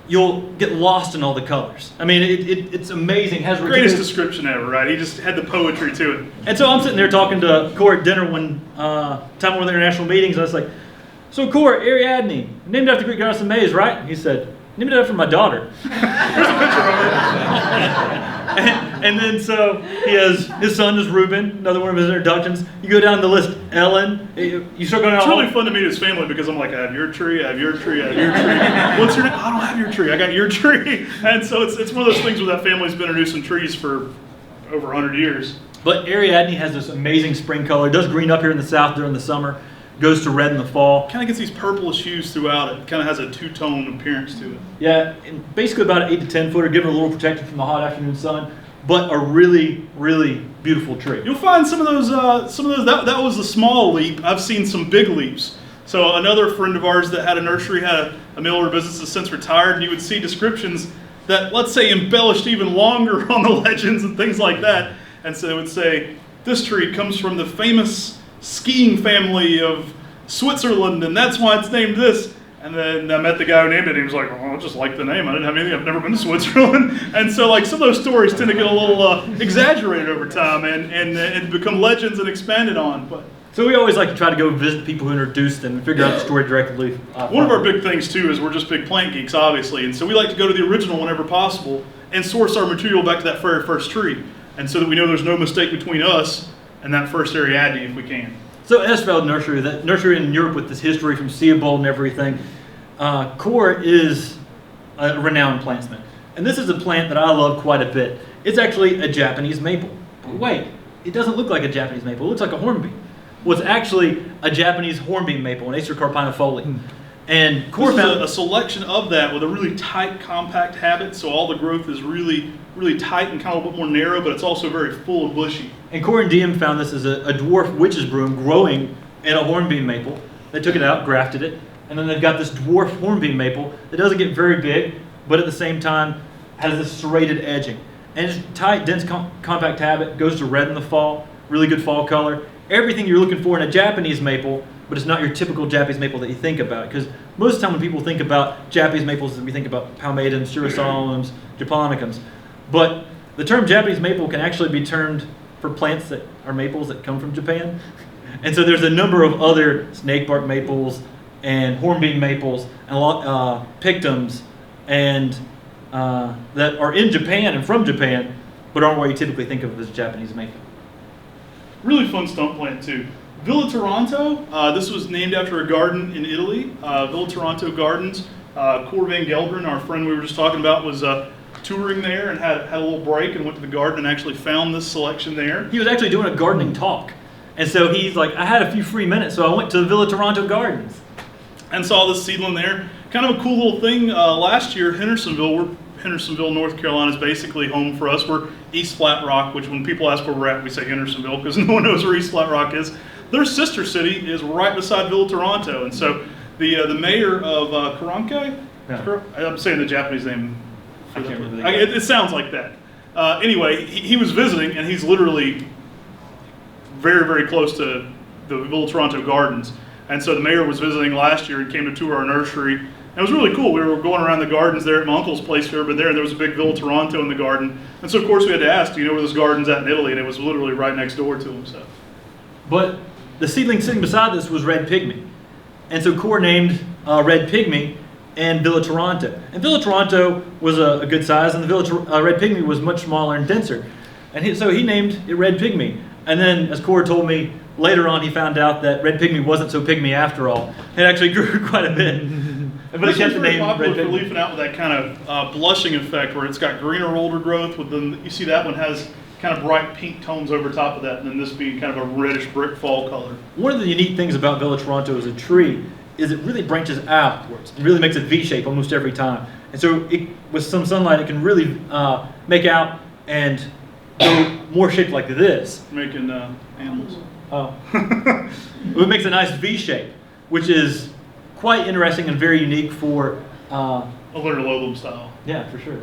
you'll get lost in all the colors. I mean, it's amazing. It has greatest description ever, right? He just had the poetry to it. And so I'm sitting there talking to Core at dinner one time one of the international meetings. And I was like, so Core, Ariadne, named after the Greek goddess of the maize, right? And he said, named it after my daughter. There's a picture of it. and then so he has, his son is Reuben, another one of his introductions. You go down the list, Ellen. You start going down. It's really fun to meet his family because I'm like, I have your tree, I have your tree, I have your tree. What's your name? I don't have your tree, I got your tree. And so it's one of those things where that family's been introducing trees for over 100 years. But Ariadne has this amazing spring color. It does green up here in the south during the summer. Goes to red in the fall. Kind of gets these purplish hues throughout it. Kind of has a two-tone appearance to it. Yeah, and basically about an 8 to 10 footer, giving it a little protection from the hot afternoon sun, but a really, really beautiful tree. You'll find some of those. That was the small leap. I've seen some big leaps. So another friend of ours that had a nursery had a mail order business has since retired, and you would see descriptions that, let's say, embellished even longer on the legends and things like that. And so they would say, this tree comes from the famous skiing family of Switzerland, and that's why it's named this. And then I met the guy who named it. He was like, "Oh, I just like the name. I didn't have anything. I've never been to Switzerland." And so, like, some of those stories tend to get a little exaggerated over time and become legends and expanded on. But so we always like to try to go visit people who introduced them and figure out the story directly. One of our big things too is we're just big plant geeks, obviously, and so we like to go to the original whenever possible and source our material back to that very first tree, and so that we know there's no mistake between us and that first Ariadne if we can. So Esfeld Nursery, that nursery in Europe with this history from Siebold and everything, Core is a renowned plantsman. And this is a plant that I love quite a bit. It's actually a Japanese maple. But wait, it doesn't look like a Japanese maple. It looks like a hornbeam. Well, it's actually a Japanese hornbeam maple, an Acer carpinifoli. And Core found a selection of that with a really tight, compact habit, so all the growth is really, really tight and kind of a little bit more narrow, but it's also very full and bushy. And Core and DM found this as a dwarf witch's broom growing in a hornbeam maple. They took it out, grafted it, and then they've got this dwarf hornbeam maple that doesn't get very big, but at the same time has this serrated edging. And it's tight, dense, compact habit, goes to red in the fall, really good fall color. Everything you're looking for in a Japanese maple, but it's not your typical Japanese maple that you think about. Because most of the time when people think about Japanese maples, we think about palmatums, Shirayuki, japonicums. But the term Japanese maple can actually be termed for plants that are maples that come from Japan. And so there's a number of other snakebark maples and hornbeam maples and pictums and that are in Japan and from Japan, but aren't what you typically think of as Japanese maple. Really fun stump plant too. Villa Toronto, this was named after a garden in Italy, Villa Toronto Gardens. Cor van Gelderen, our friend we were just talking about, was touring there and had a little break and went to the garden and actually found this selection there. He was actually doing a gardening talk. And so he's like, I had a few free minutes, so I went to the Villa Toronto Gardens. And saw this seedling there. Kind of a cool little thing. Last year, Hendersonville, North Carolina is basically home for us. We're East Flat Rock, which when people ask where we're at, we say Hendersonville because no one knows where East Flat Rock is. Their sister city is right beside Villa Toronto. And so the mayor of Karanke, Yeah. I'm saying the Japanese name. I can't remember the It sounds like that. Anyway, he was visiting, and he's literally very, very close to the Villa Toronto Gardens. And so the mayor was visiting last year and came to tour our nursery. And it was really cool. We were going around the gardens there at my uncle's place here, but there was a big Villa Toronto in the garden. And so, of course, we had to ask, do you know where this garden's at in Italy? And it was literally right next door to him. So. But the seedling sitting beside this was red pygmy. And so Core named red pygmy and Villa Toronto. And Villa Toronto was a good size, and the red pygmy was much smaller and denser. And so he named it red pygmy. And then, as Cord told me, later on he found out that red pygmy wasn't so pygmy after all. It actually grew quite a bit. But This it kept one's the very name popular red for pygmy. leafing out with that kind of blushing effect where it's got greener older growth. With then you see that one has kind of bright pink tones over top of that, and then this being kind of a reddish brick fall color. One of the unique things about Villa Tronto as a tree is it really branches outwards. It really makes a V shape almost every time. And so with some sunlight, it can really make out and go more shaped like this. Making animals. Oh. It makes a nice V shape, which is quite interesting and very unique for... A litter lowland style. Yeah, for sure.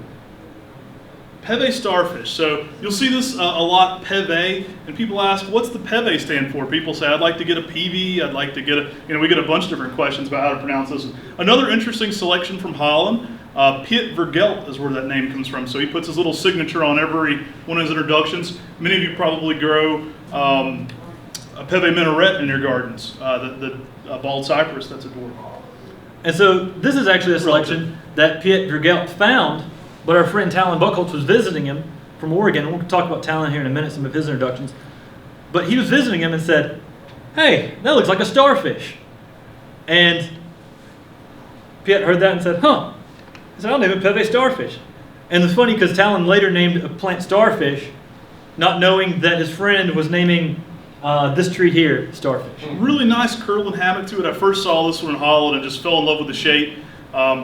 Peve starfish. So you'll see this a lot, peve, and people ask, what's the peve stand for? People say, I'd like to get a PV, I'd like to get a, we get a bunch of different questions about how to pronounce this. Another interesting selection from Holland, Piet Vergelt is where that name comes from. So he puts his little signature on every one of his introductions. Many of you probably grow a peve minaret in your gardens, the bald cypress, that's adorable. And so this is actually a selection that Piet Vergelt found, but our friend Talon Buchholz was visiting him from Oregon. And we'll talk about Talon here in a minute, some of his introductions. But he was visiting him and said, hey, that looks like a starfish. And Piet heard that and said, huh. He said, I'll name it Peve starfish. And it's funny because Talon later named a plant starfish, not knowing that his friend was naming this tree here starfish. Really nice curling habit to it. I first saw this one in Holland and just fell in love with the shape.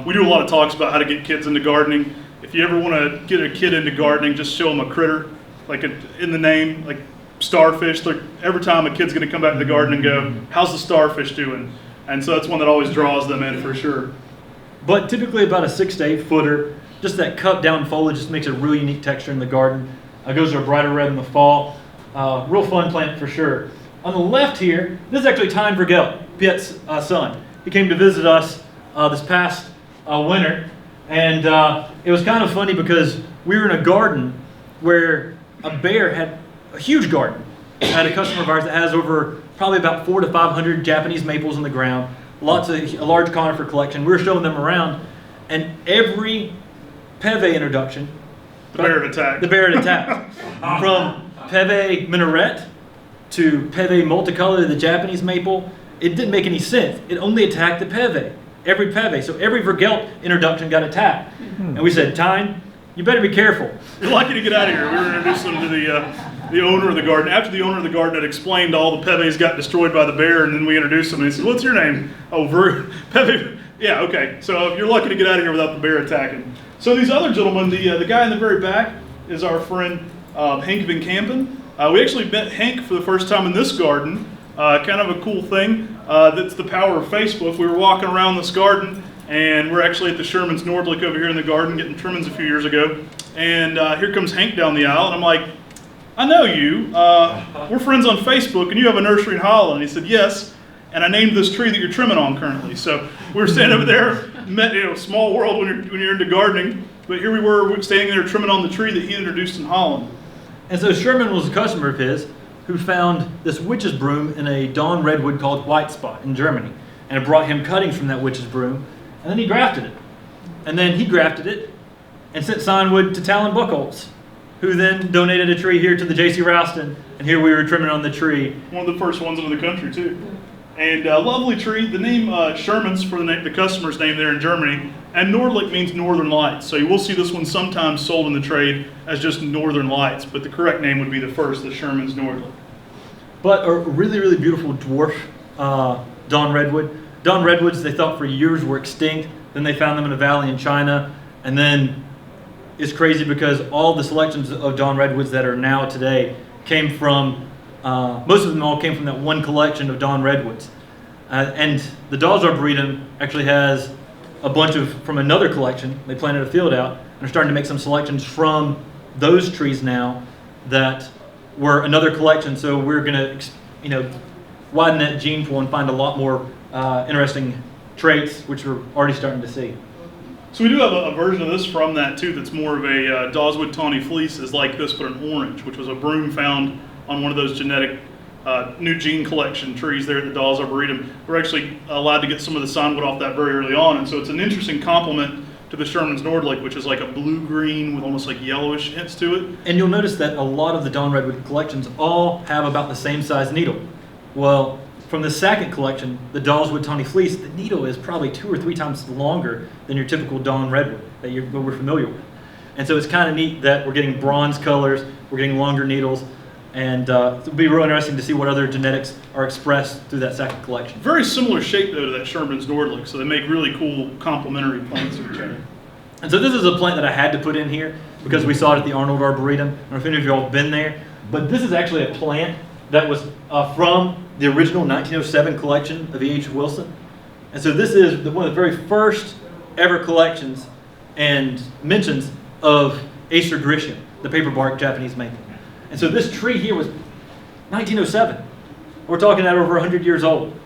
We do a lot of talks about how to get kids into gardening. If you ever want to get a kid into gardening, just show them a critter, like in the name, like starfish. Every time a kid's going to come back to the garden and go, how's the starfish doing? And so that's one that always draws them in for sure. But typically about a 6 to 8 footer, just that cut down foliage just makes a really unique texture in the garden. It goes to a brighter red in the fall. Real fun plant for sure. On the left here, this is actually Talon Buchholz, Piet's son. He came to visit us this past winter, and it was kind of funny because we were in a garden where a bear had a huge garden. I had a customer of ours that has over probably about 400 to 500 Japanese maples in the ground, a large conifer collection. We were showing them around, and every peve introduction, The bear had attacked. the bear had attacked. From peve minaret to peve multicolor, the Japanese maple, it didn't make any sense. It only attacked the peve, every peve. So every Vergelt introduction got attacked. And we said, Tyne, you better be careful. We're lucky to get out of here. We were introducing them to the owner of the garden. After the owner of the garden had explained all the peves got destroyed by the bear, and then we introduced them, and he said, what's your name? Oh, Peve. Yeah, okay. So you're lucky to get out of here without the bear attacking. So these other gentlemen, the guy in the very back is our friend Hank Van Kampen. We actually met Hank for the first time in this garden. Kind of a cool thing. That's the power of Facebook. We were walking around this garden, and we're actually at the Sherman's Nordlich over here in the garden getting trimmings a few years ago. And here comes Hank down the aisle, and I'm like, I know you. We're friends on Facebook, and you have a nursery in Holland. And he said, yes. And I named this tree that you're trimming on currently. So we were standing over there, met, small world when you're into gardening. But here we were standing there trimming on the tree that he introduced in Holland. And so Sherman was a customer of his who found this witch's broom in a dawn redwood called White Spot in Germany. And it brought him cuttings from that witch's broom. And then he grafted it. And then he grafted it and sent signwood to Talon Buchholz, who then donated a tree here to the J.C. Rouston. And here we were trimming on the tree. One of the first ones in the country, too. And lovely tree. The name Sherman's for the customer's name there in Germany. And Nordlich means Northern Lights. So you will see this one sometimes sold in the trade as just Northern Lights. But the correct name would be the first, the Sherman's Nordlich. But a really, really beautiful dwarf dawn redwood. Dawn redwoods, they thought for years were extinct. Then they found them in a valley in China. And then it's crazy because all the selections of dawn redwoods that are now today came from, most of them all came from that one collection of dawn redwoods. And the Dawes Arboretum actually has a bunch from another collection. They planted a field out and are starting to make some selections from those trees now that were another collection. So we're going to, widen that gene pool and find a lot more interesting traits, which we're already starting to see. So we do have a version of this from that too that's more of a Daweswood Tawny Fleece is like this, but an orange, which was a broom found on one of those genetic new gene collection trees there at the Dawes Arboretum. We're actually allowed to get some of the signwood off that very early on, and so it's an interesting complement to the Sherman's Nordlich, which is like a blue-green with almost like yellowish hints to it. And you'll notice that a lot of the Dawn Redwood collections all have about the same size needle. Well, from the second collection, the Daweswood Tawny Fleece, the needle is probably 2 or 3 times longer than your typical Dawn Redwood that we're familiar with. And so it's kind of neat that we're getting bronze colors, we're getting longer needles, and it'll be real interesting to see what other genetics are expressed through that second collection. Very similar shape though to that Sherman's Nordlich, so they make really cool complementary plants to each other. And so this is a plant that I had to put in here because we saw it at the Arnold Arboretum. I don't know if any of you all have been there, but this is actually a plant that was from the original 1907 collection of E.H. Wilson. And so this is one of the very first ever collections and mentions of Acer Grisham, the paperbark Japanese maple. And so this tree here was 1907. We're talking at over 100 years old.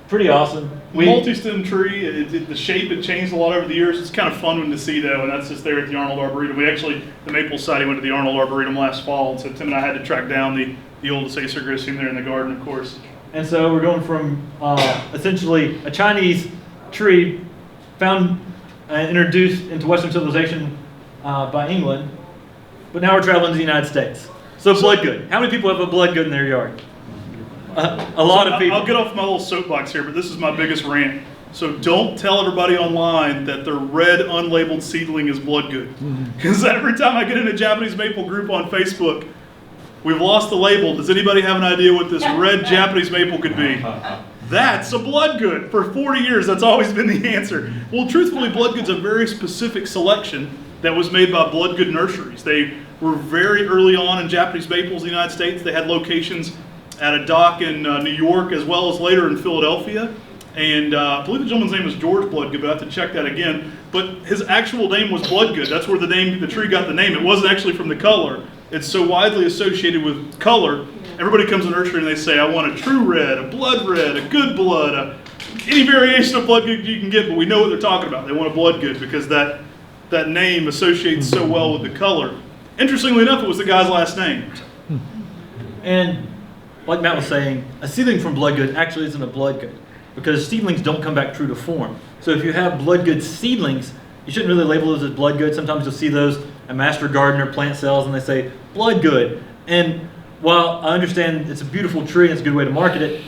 Pretty awesome. Multi-stem tree, the shape had changed a lot over the years. It's kind of fun one to see though, and that's just there at the Arnold Arboretum. We actually, the Maple Society went to the Arnold Arboretum last fall, and so Tim and I had to track down the oldest Acer Grisham there in the garden, of course. And so we're going from essentially a Chinese tree found and introduced into Western civilization by England, but now we're traveling to the United States. So Bloodgood. How many people have a Bloodgood in their yard? A lot of people. I'll get off my little soapbox here, but this is my biggest rant. So don't tell everybody online that their red unlabeled seedling is Bloodgood. Because every time I get in a Japanese maple group on Facebook, we've lost the label. Does anybody have an idea what this red Japanese maple could be? That's a Bloodgood. For 40 years, that's always been the answer. Well, truthfully, Bloodgood's a very specific selection that was made by Bloodgood nurseries. They were very early on in Japanese maples in the United States. They had locations at a dock in New York as well as later in Philadelphia. And I believe the gentleman's name was George Bloodgood, but I have to check that again. But his actual name was Bloodgood. That's where the tree got the name. It wasn't actually from the color. It's so widely associated with color. Everybody comes to nursery and they say, I want a true red, a blood red, a good blood, any variation of Bloodgood you can get, but we know what they're talking about. They want a Bloodgood because that name associates so well with the color. Interestingly enough, it was the guy's last name. And like Matt was saying, a seedling from Bloodgood actually isn't a Bloodgood because seedlings don't come back true to form. So if you have Bloodgood seedlings, you shouldn't really label those as Bloodgood. Sometimes you'll see those at Master Gardener plant sales and they say Bloodgood. And while I understand it's a beautiful tree and it's a good way to market it,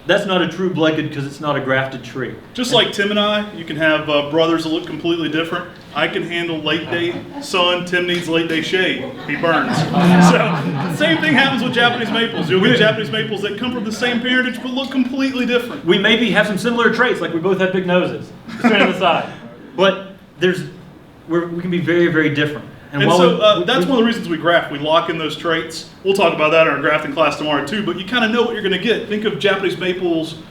that's not a true Bloodgood because it's not a grafted tree. Just like Tim and I, you can have brothers that look completely different. I can handle late day sun. Tim needs late day shade. He burns. So same thing happens with Japanese maples. You'll get Japanese maples that come from the same parentage but look completely different. We maybe have some similar traits, like we both have big noses, straight on the side. But we can be very, very different. And so that's one of the reasons we graft. We lock in those traits. We'll talk about that in our grafting class tomorrow too, but you kind of know what you're going to get. Think of Japanese maples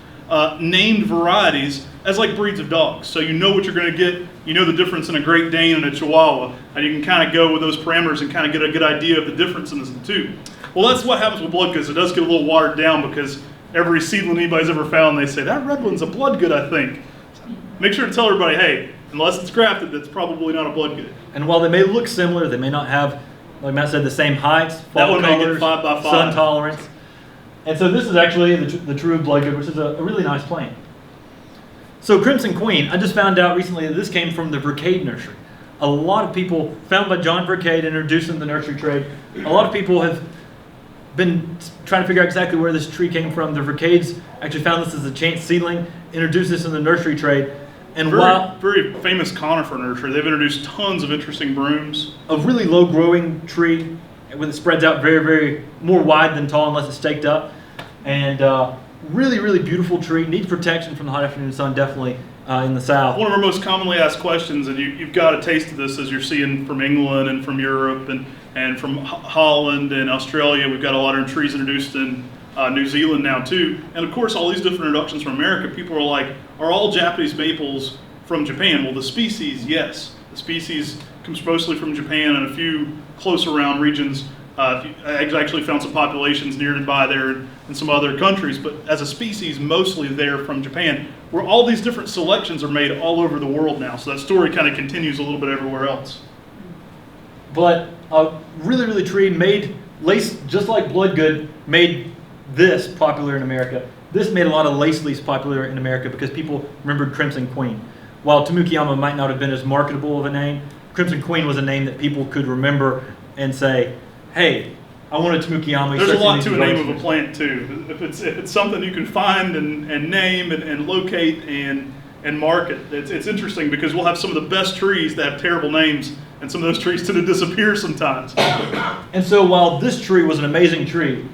named varieties as like breeds of dogs. So you know what you're going to get. You know the difference in a Great Dane and a Chihuahua, and you can kind of go with those parameters and kind of get a good idea of the difference in the two. Well, that's what happens with Bloodgoods. It does get a little watered down because every seedling anybody's ever found, they say, that red one's a Bloodgood, I think. So make sure to tell everybody, hey, unless it's grafted, that's probably not a Bloodgood. And while they may look similar, they may not have, like Matt said, the same heights, that one colors, may get 5 by 5. sun tolerance. And so this is actually the true Bloodgood, which is a really nice plant. So Crimson Queen, I just found out recently that this came from the Vercade nursery. A lot of people, found by John Vercade, introduced in the nursery trade. A lot of people have been trying to figure out exactly where this tree came from. The Vercades actually found this as a chance seedling, introduced this in the nursery trade. And very famous conifer nursery. They've introduced tons of interesting brooms. A really low growing tree, when it spreads out very, very more wide than tall unless it's staked up. And really, really beautiful tree. Needs protection from the hot afternoon sun, definitely in the south. One of our most commonly asked questions, and you've got a taste of this as you're seeing from England and from Europe and from Holland and Australia. We've got a lot of trees introduced in New Zealand now too. And of course, all these different introductions from America, people are like, are all Japanese maples from Japan? Well, the species, yes. The species comes mostly from Japan and a few close around regions. I actually found some populations nearby there in some other countries, but as a species, mostly they're from Japan, where all these different selections are made all over the world now. So that story kind of continues a little bit everywhere else. But a really, really tree made, lace, just like Bloodgood, made this popular in America. This made a lot of lace leaves popular in America because people remembered Crimson Queen. while Tomukiyama might not have been as marketable of a name, Crimson Queen was a name that people could remember and say, hey, I want a Tomukiyama. There's a lot to a name of a plant too. If it's something you can find and name and locate and market, it's interesting because we'll have some of the best trees that have terrible names, and some of those trees tend to disappear sometimes. And so while this tree was an amazing tree,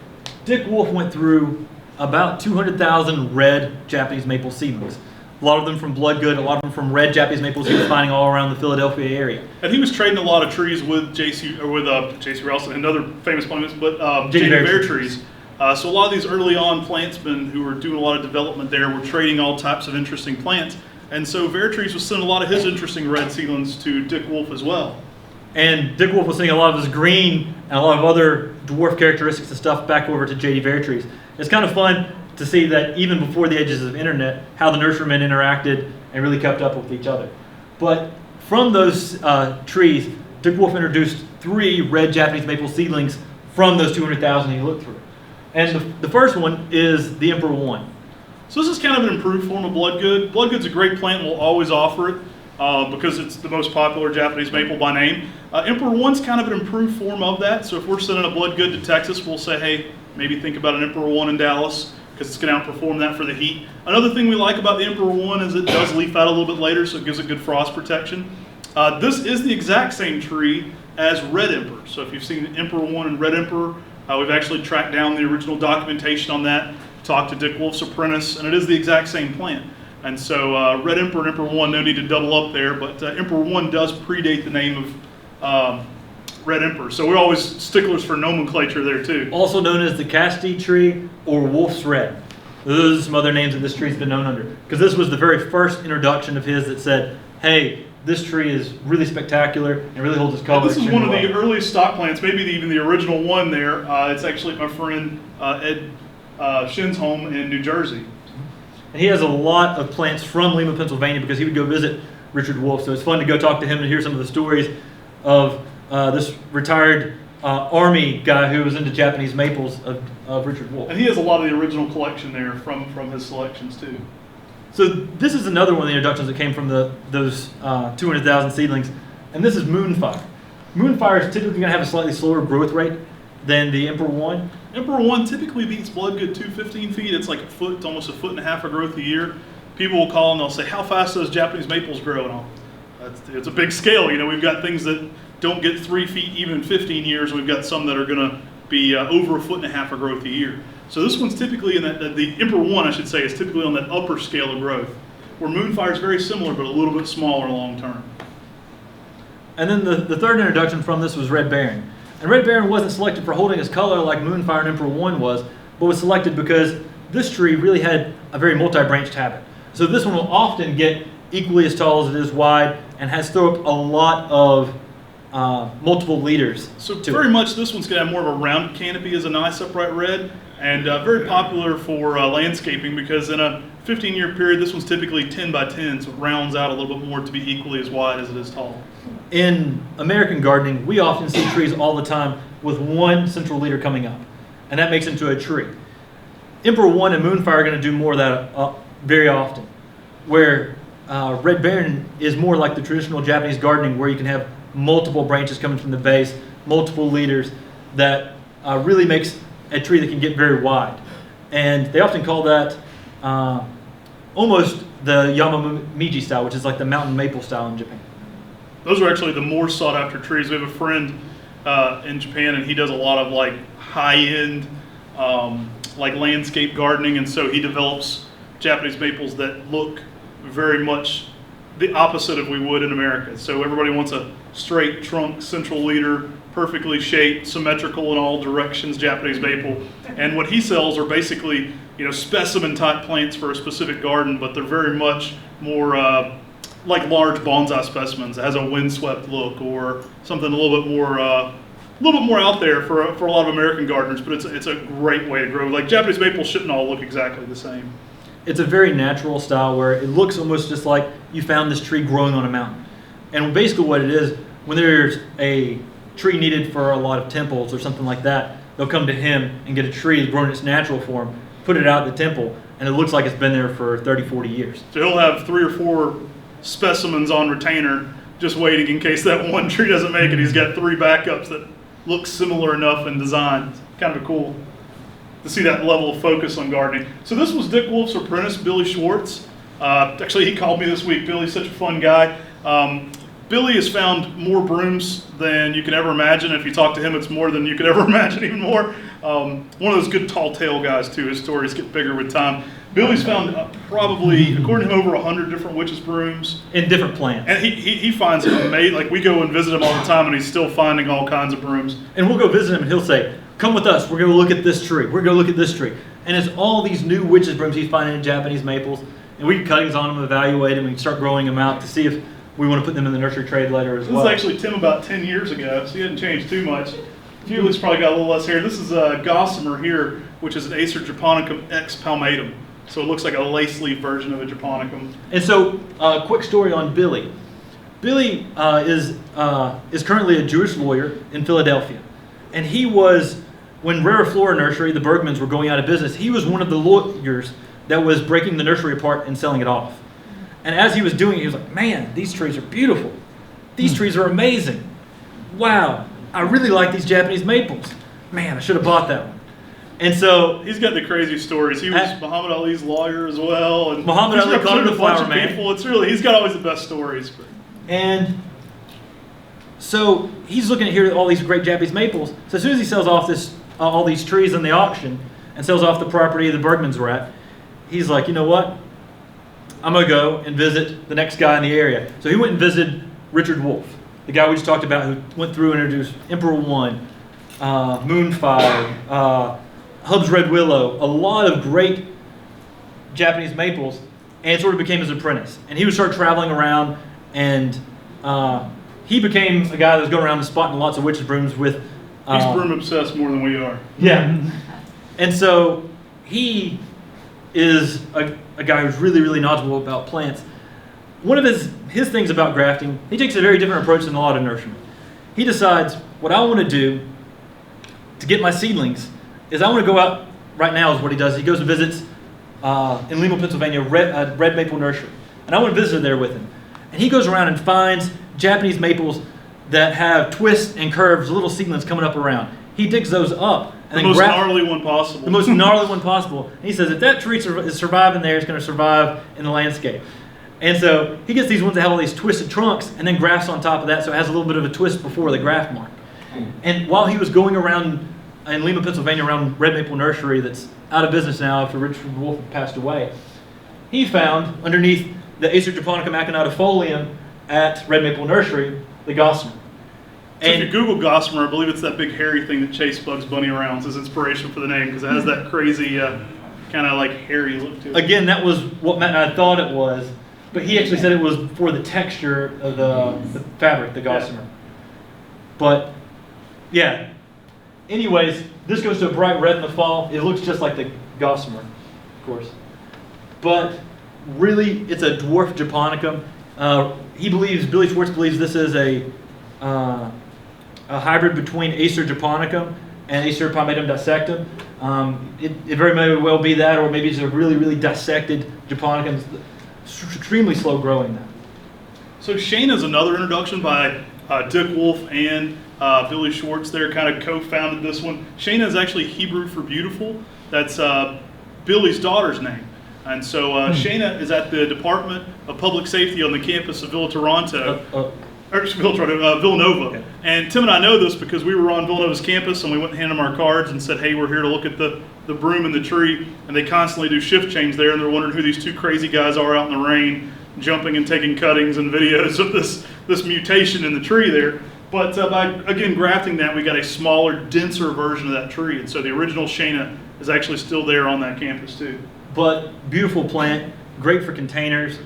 Dick Wolff went through about 200,000 red Japanese maple seedlings. A lot of them from Bloodgood, a lot of them from red Japanese maples he was finding all around the Philadelphia area. And he was trading a lot of trees with J.C. Ralston and other famous plants, but J.D. Bear trees. So a lot of these early on plantsmen who were doing a lot of development there were trading all types of interesting plants. And so Bear Trees was sending a lot of his interesting red seedlings to Dick Wolff as well. And Dick Wolff was sending a lot of his green and a lot of other dwarf characteristics and stuff back over to J.D. Bear Trees. It's kind of fun to see that even before the edges of internet, how the nurserymen interacted and really kept up with each other. But from those trees, Dick Wolff introduced 3 red Japanese maple seedlings from those 200,000 he looked through. And the first one is the Emperor 1. So this is kind of an improved form of Bloodgood. Bloodgood's a great plant, we'll always offer it because it's the most popular Japanese maple by name. Emperor 1's kind of an improved form of that, so if we're sending a Bloodgood to Texas, we'll say, hey, maybe think about an Emperor 1 in Dallas, because it's going to outperform that for the heat. Another thing we like about the Emperor 1 is it does leaf out a little bit later, so it gives it good frost protection. This is the exact same tree as Red Emperor. So if you've seen Emperor 1 and Red Emperor, we've actually tracked down the original documentation on that, talked to Dick Wolff's apprentice, and it is the exact same plant. And so Red Emperor and Emperor 1, no need to double up there, but Emperor 1 does predate the name of Red Emperor. So we're always sticklers for nomenclature there too. Also known as the Casti tree or Wolff's Red. Those are some other names that this tree's been known under. Because this was the very first introduction of his that said, hey, this tree is really spectacular and really holds its color. This is one of the earliest stock plants, maybe even the original one there. It's actually my friend Ed Shin's home in New Jersey. And he has a lot of plants from Lima, Pennsylvania, because he would go visit Richard Wolff. So it's fun to go talk to him and hear some of the stories of this retired Army guy who was into Japanese maples of Richard Wolff. And he has a lot of the original collection there from his selections too. So this is another one of the introductions that came from those 200,000 seedlings, and this is Moonfire. Moonfire is typically going to have a slightly slower growth rate than the Emperor 1. Emperor 1 typically beats Bloodgood 215 feet. It's like a foot, almost a foot and a half of growth a year. People will call and they'll say, how fast does Japanese maples grow? And it's a big scale. You know, we've got things that don't get 3 feet even in 15 years. We've got some that are going to be over a foot and a half of growth a year. So this one's typically in the Emperor 1, I should say, is typically on that upper scale of growth, where Moonfire is very similar, but a little bit smaller long term. And then the third introduction from this was Red Baron. And Red Baron wasn't selected for holding its color like Moonfire and Emperor 1 was, but was selected because this tree really had a very multi-branched habit. So this one will often get equally as tall as it is wide and has throw up a lot of multiple leaders. So very much this one's going to have more of a round canopy as a nice upright red, and very popular for landscaping because in a 15-year period, this one's typically 10 by 10, so it rounds out a little bit more to be equally as wide as it is tall. In American gardening, we often see trees all the time with one central leader coming up, and that makes into a tree. Emperor 1 and Moonfire are going to do more of that very often, where Red Baron is more like the traditional Japanese gardening where you can have multiple branches coming from the base, multiple leaders, that really makes a tree that can get very wide. And they often call that almost the Yamamiji style, which is like the mountain maple style in Japan. Those are actually the more sought after trees. We have a friend in Japan, and he does a lot of like high-end like landscape gardening, and so he develops Japanese maples that look very much the opposite of we would in America. So everybody wants a straight trunk central leader, perfectly shaped, symmetrical in all directions Japanese maple. And what he sells are basically, you know, specimen type plants for a specific garden, but they're very much more like large bonsai specimens. It has a windswept look or something a little bit more out there for a lot of American gardeners. But it's a great way to grow. Like Japanese maple shouldn't all look exactly the same. It's a very natural style where it looks almost just like you found this tree growing on a mountain. And basically what it is, when there's a tree needed for a lot of temples or something like that, they'll come to him and get a tree grown in its natural form, put it out at the temple, and it looks like it's been there for 30, 40 years. So he'll have 3 or 4 specimens on retainer, just waiting in case that one tree doesn't make it. He's got 3 backups that look similar enough in design. It's kind of cool to see that level of focus on gardening. So this was Dick Wolff's apprentice, Billy Schwartz. Actually, he called me this week. Billy's such a fun guy. Billy has found more brooms than you can ever imagine. If you talk to him, it's more than you could ever imagine, even more. One of those good tall tale guys, too. His stories get bigger with time. Billy's found probably, according to him, over 100 different witches' brooms. In different plants. And he finds it amazing. Like, we go and visit him all the time, and he's still finding all kinds of brooms. And we'll go visit him, and he'll say, come with us. We're going to look at this tree. We're going to look at this tree. And it's all these new witches' brooms he's finding in Japanese maples. And we can cuttings on them, evaluate them, we can start growing them out to see if we want to put them in the nursery trade later as well. This is actually Tim about 10 years ago, so he hadn't changed too much. Felix probably got a little less hair. This is Gossamer here, which is an Acer japonicum X palmatum. So it looks like a lace leaf version of a japonicum. And so, quick story on Billy. Billy is currently a Jewish lawyer in Philadelphia. And he was, when Rare Flora Nursery, the Bergmans, were going out of business, he was one of the lawyers that was breaking the nursery apart and selling it off. And as he was doing it, he was like, man, these trees are beautiful. These trees are amazing. Wow, I really like these Japanese maples. Man, I should have bought that one. And so he's got the crazy stories. He was Muhammad Ali's lawyer as well. And Muhammad Ali called him the flower man. It's really, he's got always the best stories. And so he's looking at here all these great Japanese maples. So as soon as he sells off all these trees in the auction and sells off the property the Bergmans were at, he's like, you know what? I'm going to go and visit the next guy in the area. So he went and visited Richard Wolff, the guy we just talked about who went through and introduced Emperor One, Moonfire, Hub's Red Willow, a lot of great Japanese maples, and sort of became his apprentice. And he would start traveling around, and he became a guy that was going around and spotting lots of witches' brooms with... He's broom obsessed more than we are. Yeah. And so he is a guy who's really, really knowledgeable about plants. One of his things about grafting, he takes a very different approach than a lot of nurserymen. He decides, what I want to do to get my seedlings is I want to go out, right now is what he does, he goes and visits in Lima, Pennsylvania, Red Maple Nursery. And I want to visit there with him. And he goes around and finds Japanese maples that have twists and curves, little seedlings coming up around. He digs those up. And the most gnarly one possible. The most gnarly one possible. And he says, if that tree is surviving there, it's going to survive in the landscape. And so he gets these ones that have all these twisted trunks and then grafts on top of that, so it has a little bit of a twist before the graft mark. And while he was going around in Lima, Pennsylvania, around Red Maple Nursery that's out of business now after Richard Wolff had passed away, he found underneath the Acer japonicum aconitifolium at Red Maple Nursery, the Gossamer. So if you Google Gossamer, I believe it's that big hairy thing that chased Bugs Bunny around. It's his inspiration for the name because it has that crazy kind of like hairy look to it. Again, that was what Matt and I thought it was, but he actually said it was for the texture of the fabric, the Gossamer. Yeah. But yeah. Anyways, this goes to a bright red in the fall. It looks just like the Gossamer, of course. But really, it's a dwarf japonicum. Billy Schwartz believes this is a hybrid between Acer japonicum and Acer palmatum dissectum. It very may well be that, or maybe it's a really, really dissected japonicum. It's extremely slow growing now. So Shana is another introduction by Dick Wolff and Billy Schwartz there kind of co-founded this one. Shana is actually Hebrew for beautiful. That's Billy's daughter's name. And so Shana is at the Department of Public Safety on the campus of Villanova. Okay. And Tim and I know this because we were on Villanova's campus and we went and handed them our cards and said, hey, we're here to look at the broom and the tree. And they constantly do shift change there, and they're wondering who these two crazy guys are out in the rain, jumping and taking cuttings and videos of this mutation in the tree there. But by, again, grafting that, we got a smaller, denser version of that tree. And so the original Shana is actually still there on that campus too. But beautiful plant, great for containers.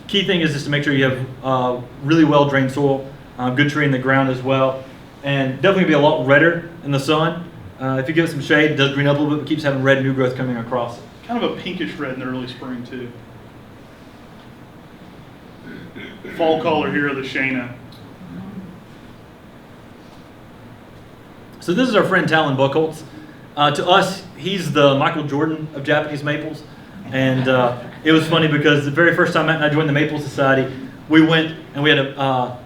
Key thing is just to make sure you have really well-drained soil, good tree in the ground as well, and definitely be a lot redder in the sun. If you give it some shade, it does green up a little bit, but keeps having red new growth coming across it. Kind of a pinkish red in the early spring too. Fall color here of the Shana. So this is our friend Talon Buchholz. To us, he's the Michael Jordan of Japanese maples, and It was funny because the very first time Matt and I joined the Maple Society, we went and we had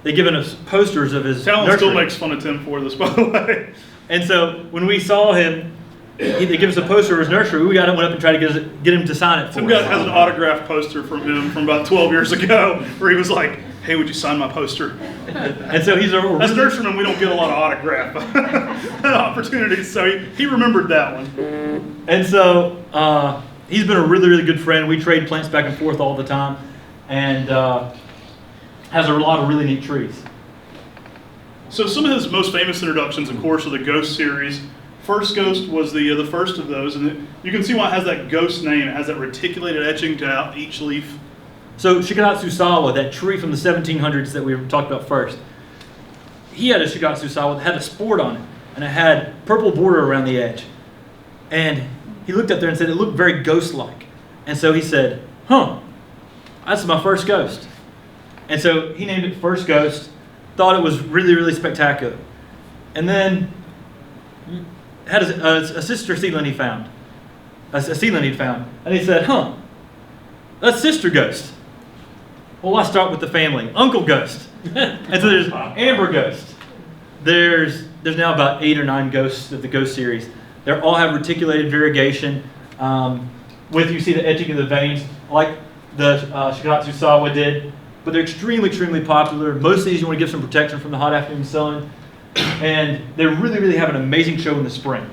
they given us posters of his Talon nursery. still makes fun of Tim for this, by the way. And so when we saw him, they give us a poster of his nursery. We went up and tried to get him to sign it for Tim us. has an autographed poster from him from about 12 years ago, where he was like, "Hey, would you sign my poster?" And so he's a As nurserymen, we don't get a lot of autograph opportunities, so he remembered that one. And so he's been a really, really good friend. We trade plants back and forth all the time, and has a lot of really neat trees. So some of his most famous introductions, of course, are the Ghost series. First Ghost was the first of those, and you can see why it has that Ghost name. It has that reticulated etching to each leaf. So Shigatsu Sawa, that tree from the 1700s that we talked about first, he had a Shigatsu Sawa that had a sport on it, and it had purple border around the edge. And he looked up there and said it looked very ghost-like. And so he said, "Huh, that's my first ghost." And so he named it First Ghost, thought it was really, really spectacular. And then had a sister seedling he found, a seedling he'd found. And he said, "Huh, that's Sister Ghost. Well, why start with the family? Uncle Ghost." And so there's Amber Ghost. There's now about 8 or 9 ghosts of the Ghost series. They all have reticulated variegation. With you see the etching of the veins, like the Shigatsu Sawa did. But they're extremely, extremely popular. Most of these you want to give some protection from the hot afternoon sun. And they really, really have an amazing show in the spring.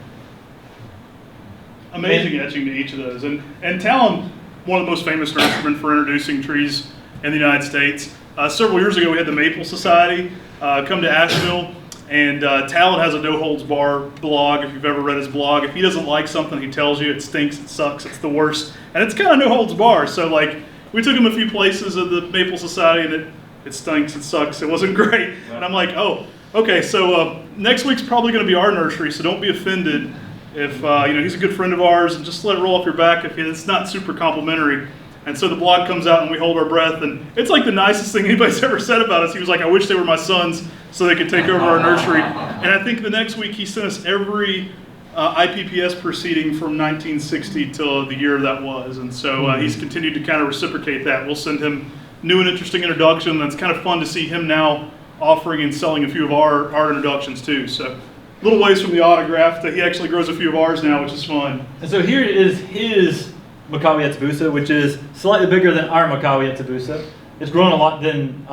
Amazing etching to each of those. And Talon, one of the most famous nurserymen for introducing trees in the United States. Several years ago, we had the Maple Society come to Asheville, and Talon has a no-holds-bar blog. If you've ever read his blog, if he doesn't like something, he tells you it stinks, it sucks, it's the worst, and it's kind of no-holds-bar. So, like, we took him a few places at the Maple Society, and it stinks, it sucks, it wasn't great. And I'm like, oh, okay. So next week's probably going to be our nursery, so don't be offended if he's a good friend of ours, and just let it roll off your back if it's not super complimentary. And so the blog comes out and we hold our breath, and it's like the nicest thing anybody's ever said about us. He was like, "I wish they were my sons so they could take over our nursery." And I think the next week he sent us every IPPS proceeding from 1960 till the year that was. And so he's continued to kind of reciprocate that. We'll send him new and interesting introduction. That's kind of fun to see him now offering and selling a few of our introductions too. So little ways from the autograph that he actually grows a few of ours now, which is fun. And so here is his Makawi Etsubusa, which is slightly bigger than our Makawi Etsubusa. It's grown a lot than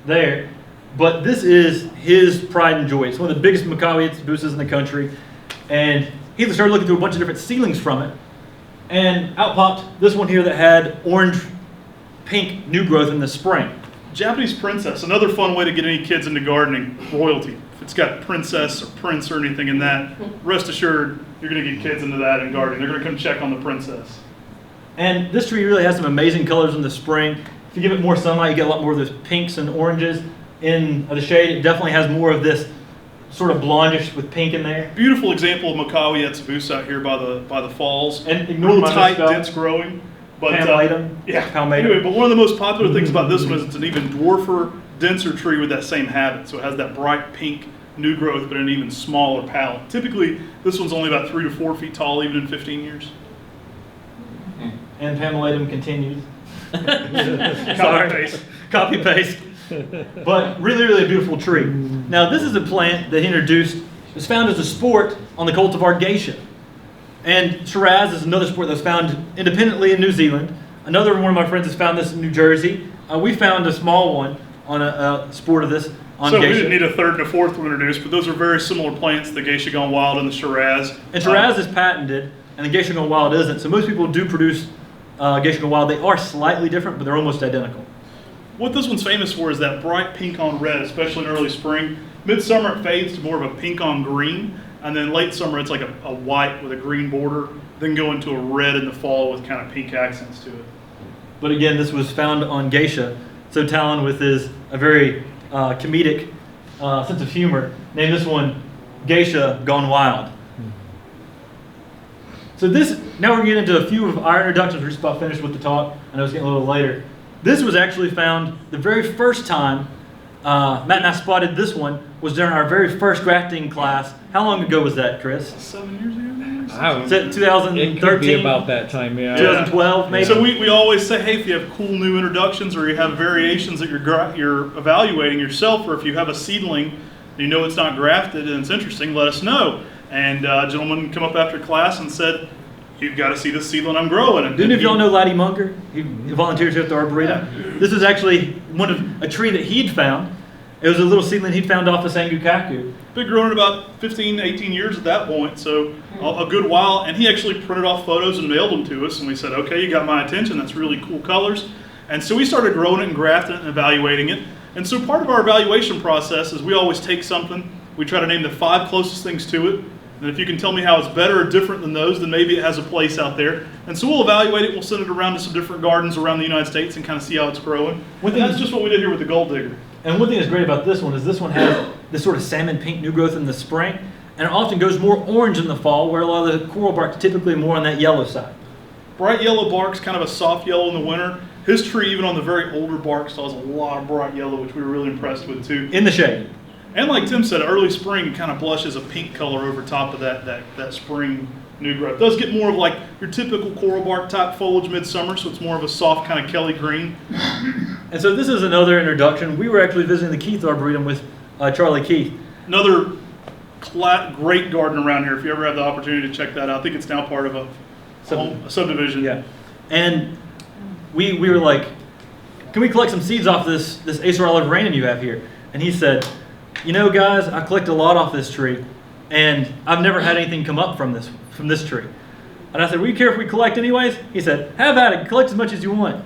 there, but this is his pride and joy. It's one of the biggest Makawi Etsubusas in the country, and he started looking through a bunch of different seedlings from it, and out popped this one here that had orange-pink new growth in the spring. Japanese Princess, another fun way to get any kids into gardening, royalty. If it's got princess or prince or anything in that, rest assured you're going to get kids into that in gardening. They're going to come check on the princess. And this tree really has some amazing colors in the spring. If you give it more sunlight, you get a lot more of those pinks and oranges in the shade. It definitely has more of this sort of blondish with pink in there. Beautiful example of Makawi Etsubusa out here by the falls. And ignore real my tight, misspell. dense growing. But Palmatum. Anyway, but one of the most popular things about this one is it's an even dwarfer, denser tree with that same habit. So it has that bright pink new growth, but an even smaller palette. Typically, this one's only about 3 to 4 feet tall, even in 15 years. And Palmatum continues. Copy paste. But really, really beautiful tree. Now, this is a plant that he introduced. It was found as a sport on the cultivar Geisha. And Shiraz is another sport that was found independently in New Zealand. Another one of my friends has found this in New Jersey. We found a small one on a sport of this on so Geisha. We didn't need a third and a fourth one introduced, but those are very similar plants, the Geisha Gone Wild and the Shiraz. And Shiraz is patented, and the Geisha Gone Wild isn't. So most people do produce Geisha Gone Wild. They are slightly different, but they're almost identical. What this one's famous for is that bright pink on red, especially in early spring. Midsummer it fades to more of a pink on green, and then late summer it's like a white with a green border, then go into a red in the fall with kind of pink accents to it. But again, this was found on Geisha. So Talon, with his a very comedic sense of humor, named this one Geisha Gone Wild. So this, now we're getting into a few of our introductions. We're just about finished with the talk. I know it's getting a little later. This was actually found the very first time Matt and I spotted this one was during our very first grafting class. How long ago was that, Chris? 7 years ago? Is it 2013? It could be about that time, yeah. 2012 maybe? So we always say, hey, if you have cool new introductions or you have variations that you're evaluating yourself, or if you have a seedling and you know it's not grafted and it's interesting, let us know. And a gentleman come up after class and said, you've got to see this seedling I'm growing. And Didn't if y'all know Laddie Munger? He volunteers here at the Arboretum. This is actually a tree that he'd found. It was a little seedling he'd found off the Sangukaku. Been growing about 15, 18 years at that point, so a good while. And he actually printed off photos and mailed them to us. And we said, okay, you got my attention. That's really cool colors. And so we started growing it and grafting it and evaluating it. And so part of our evaluation process is we always take something, we try to name the 5 closest things to it. And if you can tell me how it's better or different than those, then maybe it has a place out there. And so we'll evaluate it. We'll send it around to some different gardens around the United States and kind of see how it's growing. And that's just what we did here with the gold digger. And one thing that's great about this one is this one has this sort of salmon pink new growth in the spring, and it often goes more orange in the fall, where a lot of the coral bark is typically more on that yellow side. Bright yellow bark's kind of a soft yellow in the winter. His tree, even on the very older bark, still has a lot of bright yellow, which we were really impressed with too. In the shade. And like Tim said, early spring kind of blushes a pink color over top of that spring new growth. It does get more of like your typical coral bark type foliage midsummer, so it's more of a soft kind of Kelly green. And so this is another introduction. We were actually visiting the Keith Arboretum with Charlie Keith. Another great garden around here. If you ever have the opportunity to check that out, I think it's now part of a subdivision. Yeah. And we were like, can we collect some seeds off this Acer olive random you have here? And he said, you know, guys, I collect a lot off this tree, and I've never had anything come up from this tree. And I said, will you care if we collect anyways? He said, have at it, collect as much as you want.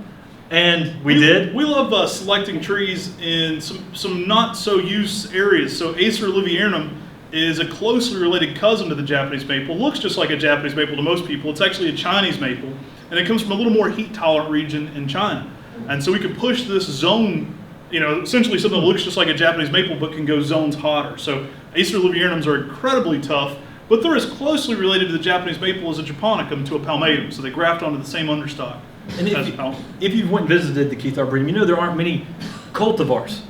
And we did. We love selecting trees in some not so used areas. So Acer olivieranum is a closely related cousin to the Japanese maple. Looks just like a Japanese maple to most people. It's actually a Chinese maple, and it comes from a little more heat tolerant region in China. And so we could push this zone, you know, essentially something that looks just like a Japanese maple but can go zones hotter. So Acer olivieranums are incredibly tough, but they're as closely related to the Japanese maple as a japonicum to a palmatum. So they graft onto the same understock. And if you've went and visited the Keith Arboretum, you know there aren't many cultivars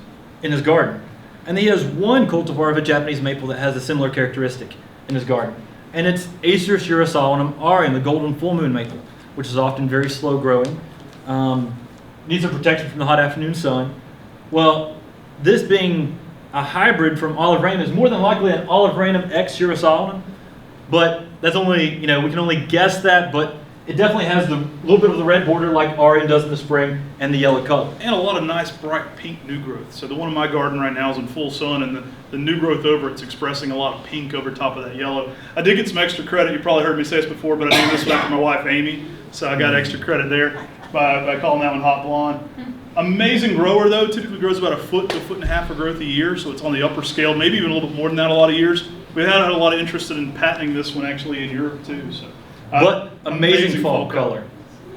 in his garden. And he has one cultivar of a Japanese maple that has a similar characteristic in his garden. And it's Acer shirasalanum aureum, the golden full moon maple, which is often very slow growing. Needs some protection from the hot afternoon sun. Well, this being a hybrid from olive random is more than likely an olive random X shirasalanum, but that's only, you know, we can only guess that, but it definitely has the little bit of the red border like aureum does in the spring and the yellow color. And a lot of nice bright pink new growth. So the one in my garden right now is in full sun, and the new growth over it's expressing a lot of pink over top of that yellow. I did get some extra credit. You probably heard me say this before, but I named this one after my wife Amy, so I got extra credit there by calling that one hot blonde. Amazing grower though, typically grows about 1 foot to 1.5 foot of growth a year, so it's on the upper scale, maybe even a little bit more than that a lot of years. We had a lot of interest in patenting this one actually in Europe too. So. But amazing fall color.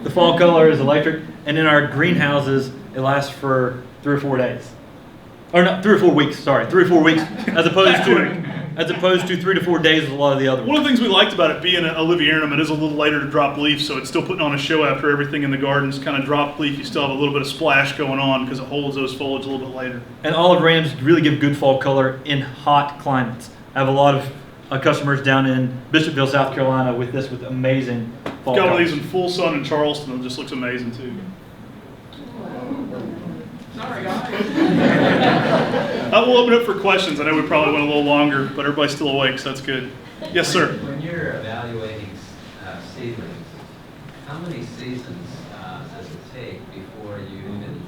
The fall color is electric, and in our greenhouses, it lasts for 3 or 4 days. Or not, 3 or 4 weeks, sorry, 3 or 4 weeks, as opposed to 3 to 4 days with a lot of the other ones. One of the things we liked about it being an olivieranum, it is a little later to drop leaf, so it's still putting on a show after everything in the garden's kind of dropped leaf. You still have a little bit of splash going on because it holds those foliage a little bit later. And olive randoms really give good fall color in hot climates. I have a lot of customers down in Bishopville, South Carolina with amazing fall Got one of colors. these in full sun in Charleston. It just looks amazing too. Sorry, guys. We'll open it for questions. I know we probably went a little longer, but everybody's still awake, so that's good. Yes, sir. When you're evaluating seedlings, how many seasons does it take before you can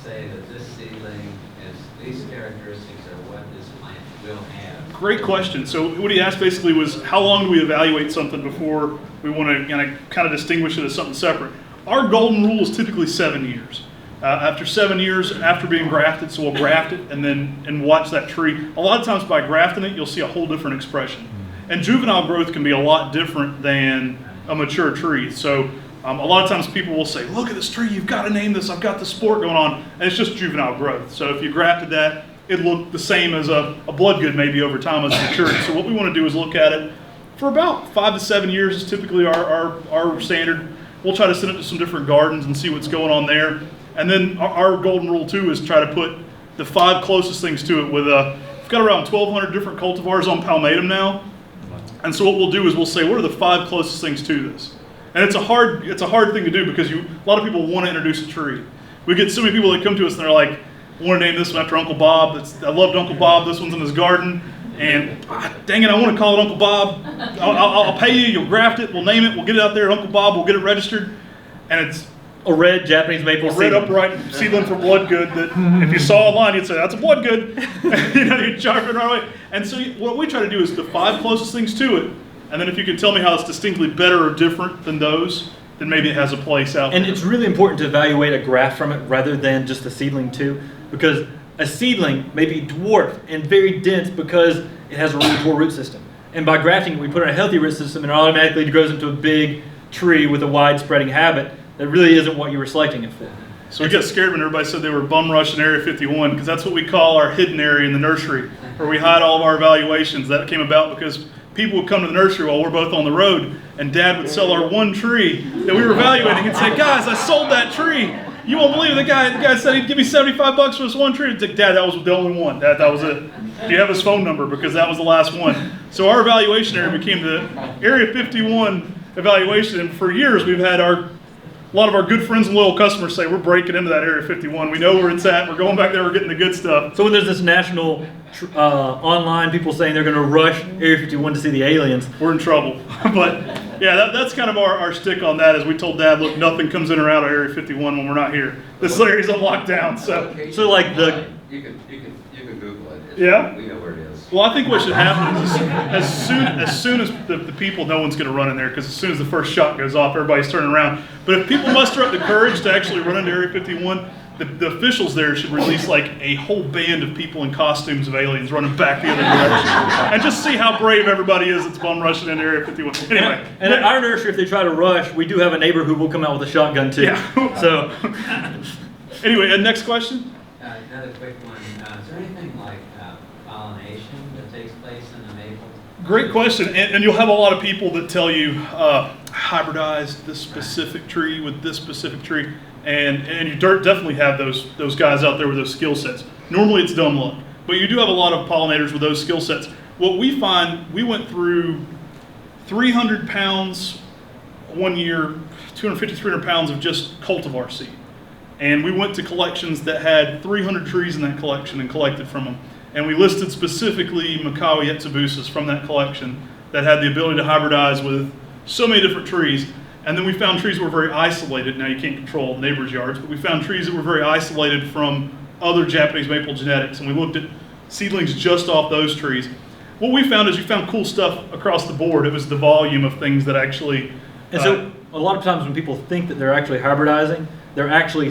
say that this seedling has these characteristics are what this plant will have? Great question. So what he asked basically was, how long do we evaluate something before we want to kind of distinguish it as something separate? Our golden rule is typically 7 years. After 7 years after being grafted, so we'll graft it and watch that tree. A lot of times by grafting it, you'll see a whole different expression. And juvenile growth can be a lot different than a mature tree. So a lot of times people will say, look at this tree, you've got to name this, I've got the sport going on. And it's just juvenile growth. So if you grafted that, it looked the same as a Bloodgood maybe over time as it matured. So what we want to do is look at it for about 5 to 7 years is typically our standard. We'll try to send it to some different gardens and see what's going on there. And then our golden rule too is try to put the 5 closest things to it with we've got around 1,200 different cultivars on palmatum now. And so what we'll do is we'll say, what are the 5 closest things to this? And it's a hard thing to do because a lot of people want to introduce a tree. We get so many people that come to us and they're like, I want to name this one after Uncle Bob. I loved Uncle Bob. This one's in his garden. And dang it, I want to call it Uncle Bob. I'll pay you. You'll graft it. We'll name it. We'll get it out there. Uncle Bob. We'll get it registered. And it's A red Japanese maple red seedling. upright seedling for Bloodgood that if you saw online, you'd say, that's a Bloodgood. You'd charge it right away. And so what we try to do is the 5 closest things to it. And then if you can tell me how it's distinctly better or different than those, then maybe it has a place out there. And it's really important to evaluate a graft from it rather than just a seedling too, because a seedling may be dwarfed and very dense because it has a really poor root system. And by grafting, we put in a healthy root system and it automatically grows into a big tree with a wide spreading habit that really isn't what you were selecting it for. So we got scared when everybody said they were bum rushing Area 51, because that's what we call our hidden area in the nursery, where we hide all of our evaluations. That came about because people would come to the nursery while we're both on the road, and Dad would sell our one tree that we were evaluating. He'd say, guys, I sold that tree. You won't believe it. The guy said he'd give me $75 for this one tree. It's like, Dad, that was the only one. That was it. Do you have his phone number? Because that was the last one. So our evaluation area became the Area 51 evaluation, and for years we've had a lot of our good friends and loyal customers say, we're breaking into that Area 51. We know where it's at. We're going back there. We're getting the good stuff. So when there's this national online people saying they're going to rush Area 51 to see the aliens, We're in trouble. But yeah, that's kind of our stick on that, is we told Dad, look, nothing comes in or out of Area 51 when we're not here. This area's on lockdown. So like the You can Google it. Yeah? We know where it is. Well, I think what should happen is as soon as the people, no one's going to run in there, because as soon as the first shot goes off, everybody's turning around. But if people muster up the courage to actually run into Area 51, the officials there should release like a whole band of people in costumes of aliens running back the other direction, and just see how brave everybody is that's bum rushing into Area 51. Anyway, and at our nursery, if they try to rush, we do have a neighbor who will come out with a shotgun too. Yeah. So anyway, and next question. Another quick one. Is there anything like pollination that takes place in the maple? Great question, and you'll have a lot of people that tell you hybridize this specific tree with this specific tree, and you definitely have those guys out there with those skill sets. Normally it's dumb luck, but you do have a lot of pollinators with those skill sets. What we find, we went through 300 pounds one year, 250, 300 pounds of just cultivar seed. And we went to collections that had 300 trees in that collection and collected from them. And we listed specifically Makawi etsubusas from that collection that had the ability to hybridize with so many different trees. And then we found trees that were very isolated. Now you can't control the neighbors' yards, but we found trees that were very isolated from other Japanese maple genetics. And we looked at seedlings just off those trees. What we found is you found cool stuff across the board. It was the volume of things that actually... And so a lot of times when people think that they're actually hybridizing, they're actually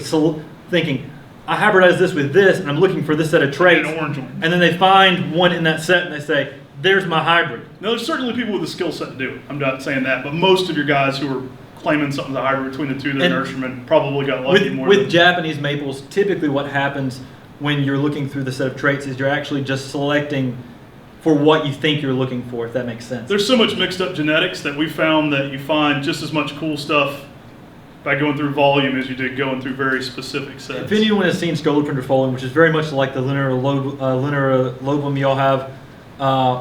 thinking, I hybridize this with this, and I'm looking for this set of traits. An orange one. And then they find one in that set, and they say, there's my hybrid. Now, there's certainly people with the skill set to do it. I'm not saying that, but most of your guys who are claiming something's a hybrid between the two, they're nurserymen, probably got lucky more. With Japanese maples, typically what happens when you're looking through the set of traits is you're actually just selecting for what you think you're looking for, if that makes sense. There's so much mixed up genetics that we found that you find just as much cool stuff by going through volume as you did going through very specific sets. If anyone has seen scoloprint folium, which is very much like the linear lobum y'all have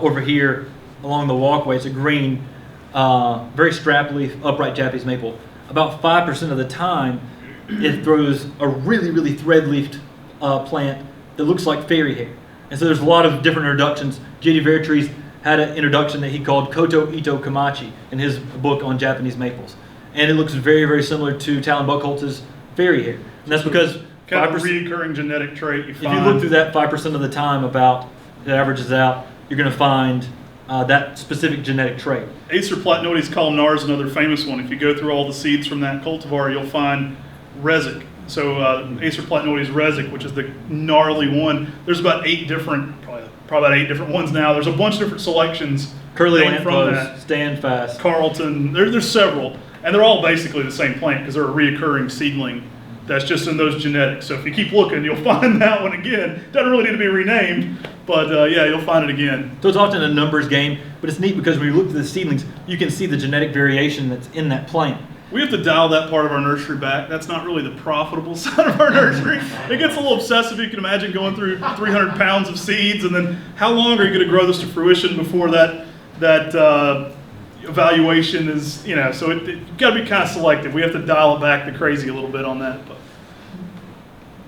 over here along the walkway, it's a green, very strap leaf, upright Japanese maple. About 5% of the time, it throws a really, really thread-leafed plant that looks like fairy hair. And so there's a lot of different introductions. J.D. Vertrees had an introduction that he called Koto Ito Kamachi in his book on Japanese maples. And it looks very, very similar to Talon Buchholz's fairy hair. And that's because kind of a recurring genetic trait you find. If you look through that 5% of the time, about it averages out, you're going to find that specific genetic trait. Acer platinoides columnar is another famous one. If you go through all the seeds from that cultivar, you'll find resic. So Acer platinoides resic, which is the gnarly one. There's about 8 different, probably about 8 different ones now. There's a bunch of different selections. Curly named from that. lamppost, stand fast. Carlton, there's several. And they're all basically the same plant because they're a reoccurring seedling that's just in those genetics. So if you keep looking, you'll find that one again. Doesn't really need to be renamed, but yeah, you'll find it again. So it's often a numbers game, but it's neat because when you look at the seedlings, you can see the genetic variation that's in that plant. We have to dial that part of our nursery back. That's not really the profitable side of our nursery. It gets a little obsessive. You can imagine going through 300 pounds of seeds, and then how long are you going to grow this to fruition before that that evaluation is, you know, so you've got to be kind of selective. We have to dial it back the crazy a little bit on that. But.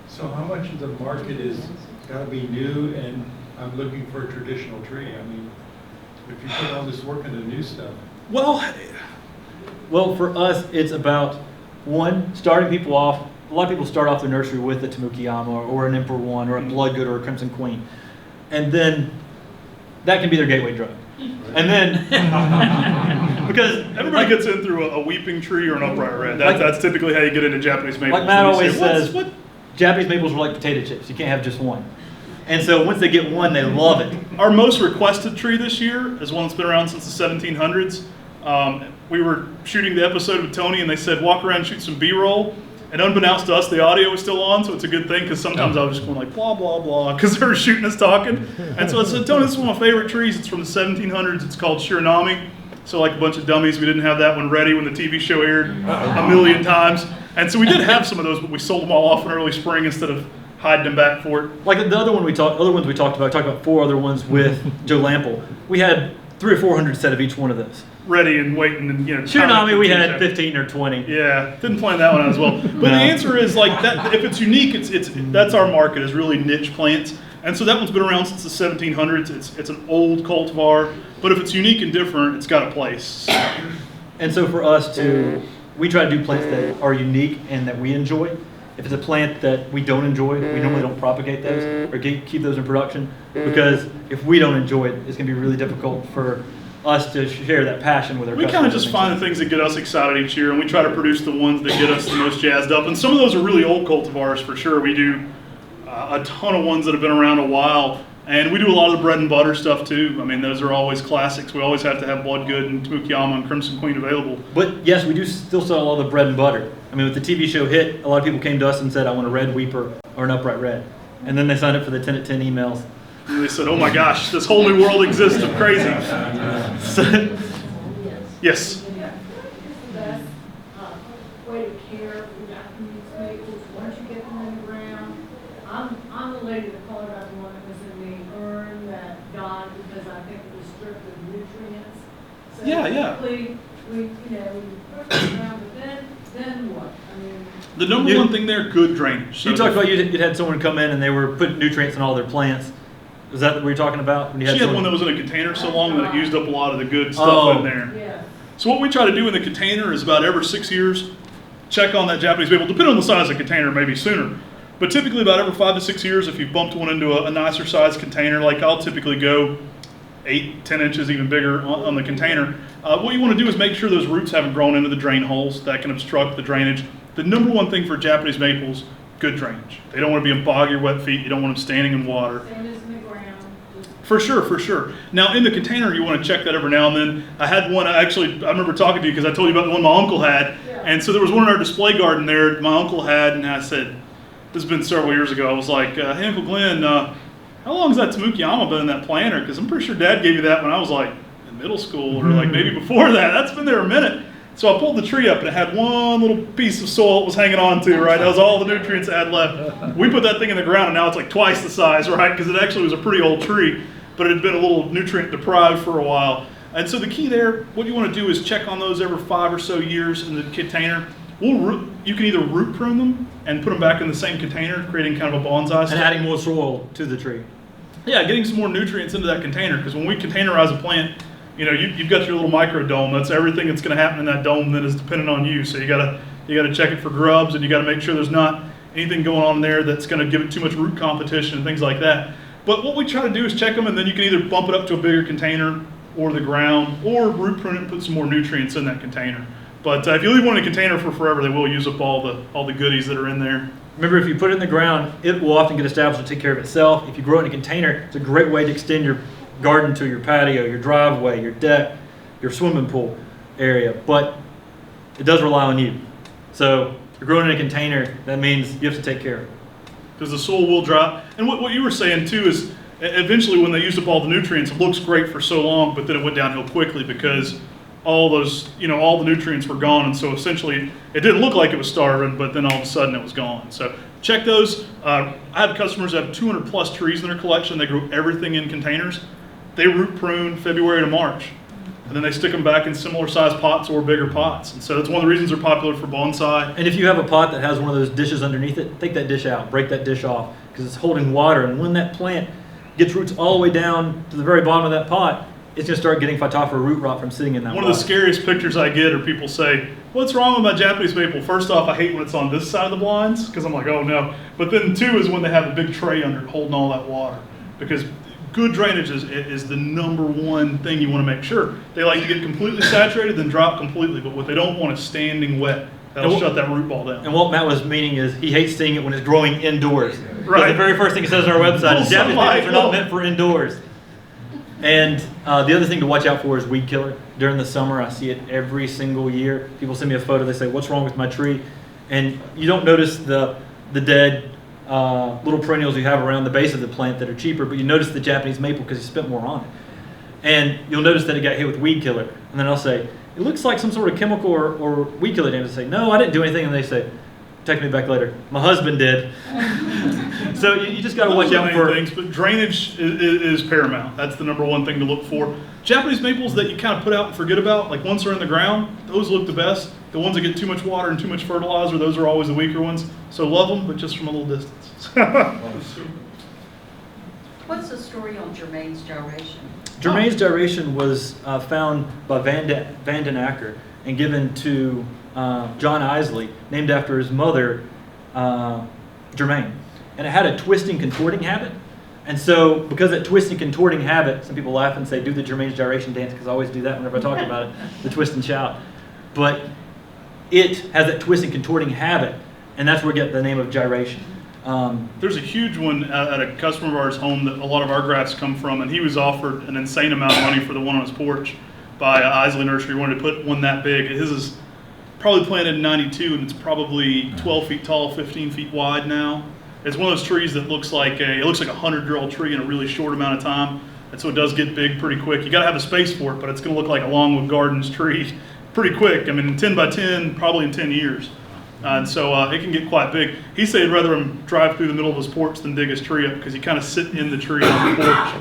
So how much of the market is got to be new and I'm looking for a traditional tree? I mean, if you put all this work into new stuff. Well, for us, it's about, one, starting people off. A lot of people start off their nursery with a Tamukiyama or an Emperor One or a Bloodgood or a Crimson Queen. And then that can be their gateway drug. And then, because everybody gets in through a weeping tree or an upright red. That's typically how you get into Japanese maples. Like Matt always says, Japanese maples are like potato chips. You can't have just one. And so once they get one, they love it. Our most requested tree this year is one that's been around since the 1700s. We were shooting the episode with Tony, and they said, walk around and shoot some B-roll. And unbeknownst to us, the audio was still on, so it's a good thing, because sometimes I was just going like, blah, blah, blah, because they were shooting us talking. And so I said, Tony, this is one of my favorite trees. It's from the 1700s. It's called Shiranami. So like a bunch of dummies, we didn't have that one ready when the TV show aired a million times. And so we did have some of those, but we sold them all off in early spring instead of hiding them back for it. Like the other ones we talked about 4 other ones with Joe Lample. We had 300 or 400 set of each one of those. Ready and waiting, and Shiranami, we had 15 or 20. Yeah, didn't plan that one out as well. But the answer is like that. If it's unique, that's our market, is really niche plants. And so that one's been around since the 1700s. It's an old cultivar, but if it's unique and different, it's got a place. And so for us we try to do plants that are unique and that we enjoy. If it's a plant that we don't enjoy, we normally don't propagate those or keep those in production, because if we don't enjoy it, it's going to be really difficult for us to share that passion with our customers. We kind of just find the things that get us excited each year, and we try to produce the ones that get us the most jazzed up. And some of those are really old cultivars for sure. We do a ton of ones that have been around a while, and we do a lot of the bread and butter stuff too. I mean, those are always classics. We always have to have Bloodgood and Tamukiyama and Crimson Queen available. But yes, we do still sell all the bread and butter. I mean, with the TV show hit, a lot of people came to us and said, I want a red weeper or an upright red. And then they signed up for the 10 at 10 emails. And they said, oh my gosh, this whole new world exists of crazy. Yes. Way to care for Japanese maples once you get them in the ground. I'm the lady that called out the one that was in the urn that died because I think it was stripped of nutrients. So Yeah. we put it around, but then what? I mean, the number one thing there, good drainage. So you talked about you had someone come in and they were putting nutrients in all their plants. Is that what you were talking about? When you She had one that was in a container so long that it used up a lot of the good stuff in there. yeah. So what we try to do in the container is about every 6 years, check on that Japanese maple, depending on the size of the container, maybe sooner. But typically about every 5 to 6 years, if you've bumped one into a nicer size container, like I'll typically go 8, 10 inches, even bigger on the container. What you want to do is make sure those roots haven't grown into the drain holes that can obstruct the drainage. The number one thing for Japanese maples, good drainage. They don't want to be in boggy or wet feet. You don't want them standing in water. Same as in the ground. For sure. Now in the container, you want to check that every now and then. I had one, I remember talking to you because I told you about the one my uncle had. Yeah. And so there was one in our display garden there that my uncle had, and I said, this has been several years ago, I was like, hey Uncle Glenn, how long has that Tamukiyama been in that planter? Because I'm pretty sure Dad gave you that when I was like in middle school or like maybe before that. That's been there a minute. So I pulled the tree up and it had one little piece of soil it was hanging on to, right? That was all the nutrients it had left. We put that thing in the ground and now it's like twice the size, right? Because it actually was a pretty old tree, but it had been a little nutrient deprived for a while. And so the key there, what you want to do is check on those every 5 or so years in the container. You can either root prune them and put them back in the same container, creating kind of a bonsai and style. adding more soil to the tree. Yeah, getting some more nutrients into that container, because when we containerize a plant, you've got your little micro dome. That's everything that's going to happen in that dome that is dependent on you. So you gotta check it for grubs, and you got to make sure there's not anything going on there that's going to give it too much root competition and things like that. But what we try to do is check them, and then you can either bump it up to a bigger container or the ground, or root prune it and put some more nutrients in that container. But if you leave one in a container for forever, they will use up all the goodies that are in there. Remember, if you put it in the ground, it will often get established to take care of itself. If you grow it in a container, it's a great way to extend your garden to your patio, your driveway, your deck, your swimming pool area. But it does rely on you. So if you're growing in a container, that means you have to take care of it. Because the soil will dry. And what you were saying too is eventually when they used up all the nutrients, it looks great for so long, but then it went downhill quickly because all those, all the nutrients were gone. And so essentially it didn't look like it was starving, but then all of a sudden it was gone. So check those. I have customers that have 200 plus trees in their collection. They grow everything in containers. They root prune February to March. and then they stick them back in similar sized pots or bigger pots. And so that's one of the reasons they're popular for bonsai. And if you have a pot that has one of those dishes underneath it, take that dish out, break that dish off, because it's holding water. And when that plant gets roots all the way down to the very bottom of that pot, it's going to start getting phytophthora root rot from sitting in that One water. of the scariest pictures I get are people say, what's wrong with my Japanese maple? First off, I hate when it's on this side of the blinds, because I'm like, oh no. But then two is when they have a big tray under it holding all that water. Because good drainage is the number one thing you want to make sure. They like to get completely saturated, then drop completely. But what they don't want is standing wet. That'll shut that root ball down. And what Matt was meaning is he hates seeing it when it's growing indoors. Right. The very first thing it says on our website is Japanese maples are not meant for indoors. And the other thing to watch out for is weed killer. During the summer, I see it every single year. People send me a photo, they say, what's wrong with my tree? And you don't notice the dead little perennials you have around the base of the plant that are cheaper, but you notice the Japanese maple because you spent more on it. And you'll notice that it got hit with weed killer. And then I'll say, it looks like some sort of chemical or weed killer damage. They say, no, I didn't do anything. And they say, text me back later, my husband did. So you just got to watch out for things, but drainage is paramount. That's the number one thing to look for. Japanese maples that you kind of put out and forget about, like once they're in the ground, those look the best. The ones that get too much water and too much fertilizer, those are always the weaker ones. So love them, but just from a little distance. What's the story on Germaine's gyration? Germaine's gyration was found by Van den Acker and given to John Isley, named after his mother, Germaine. And it had a twisting, contorting habit. And so, because of that twisting, contorting habit, some people laugh and say, do the Germaine's gyration dance, because I always do that whenever I talk about it, the twist and shout. But it has that twisting, contorting habit, and that's where we get the name of gyration. There's a huge one at a customer of ours home that a lot of our grafts come from, and he was offered an insane amount of money for the one on his porch by Isley Nursery. He wanted to put one that big. His is probably planted in 92, and it's probably 12 feet tall, 15 feet wide now. It's one of those trees that looks like a 100-year-old tree in a really short amount of time, and so it does get big pretty quick. You got to have a space for it, but it's going to look like a Longwood Gardens tree pretty quick. I mean, 10 by 10, probably in 10 years. And so it can get quite big. He said he'd rather him drive through the middle of his porch than dig his tree up because he kind of sit in the tree on the porch.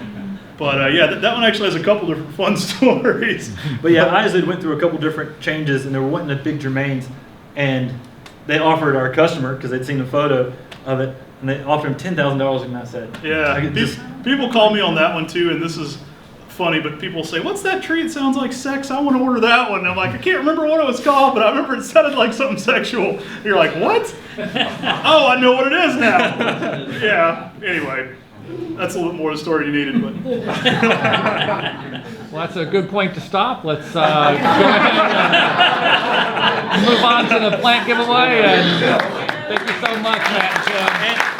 But yeah, that one actually has a couple different fun stories. But yeah, Isley went through a couple different changes, and they were wanting the big Germaines, and they offered our customer, because they'd seen a photo of it, and they offered him $10,000, and Matt said. Yeah, people call me on that one too, and this is funny, but people say, what's that tree? It sounds like sex. I want to order that one. And I'm like, I can't remember what it was called, but I remember it sounded like something sexual. You're like, what? Oh, I know what it is now. Yeah, anyway, that's a little bit more of the story you needed. But Well, that's a good point to stop. Let's go ahead and move on to the plant giveaway. And thank you so much, Matt and Jim.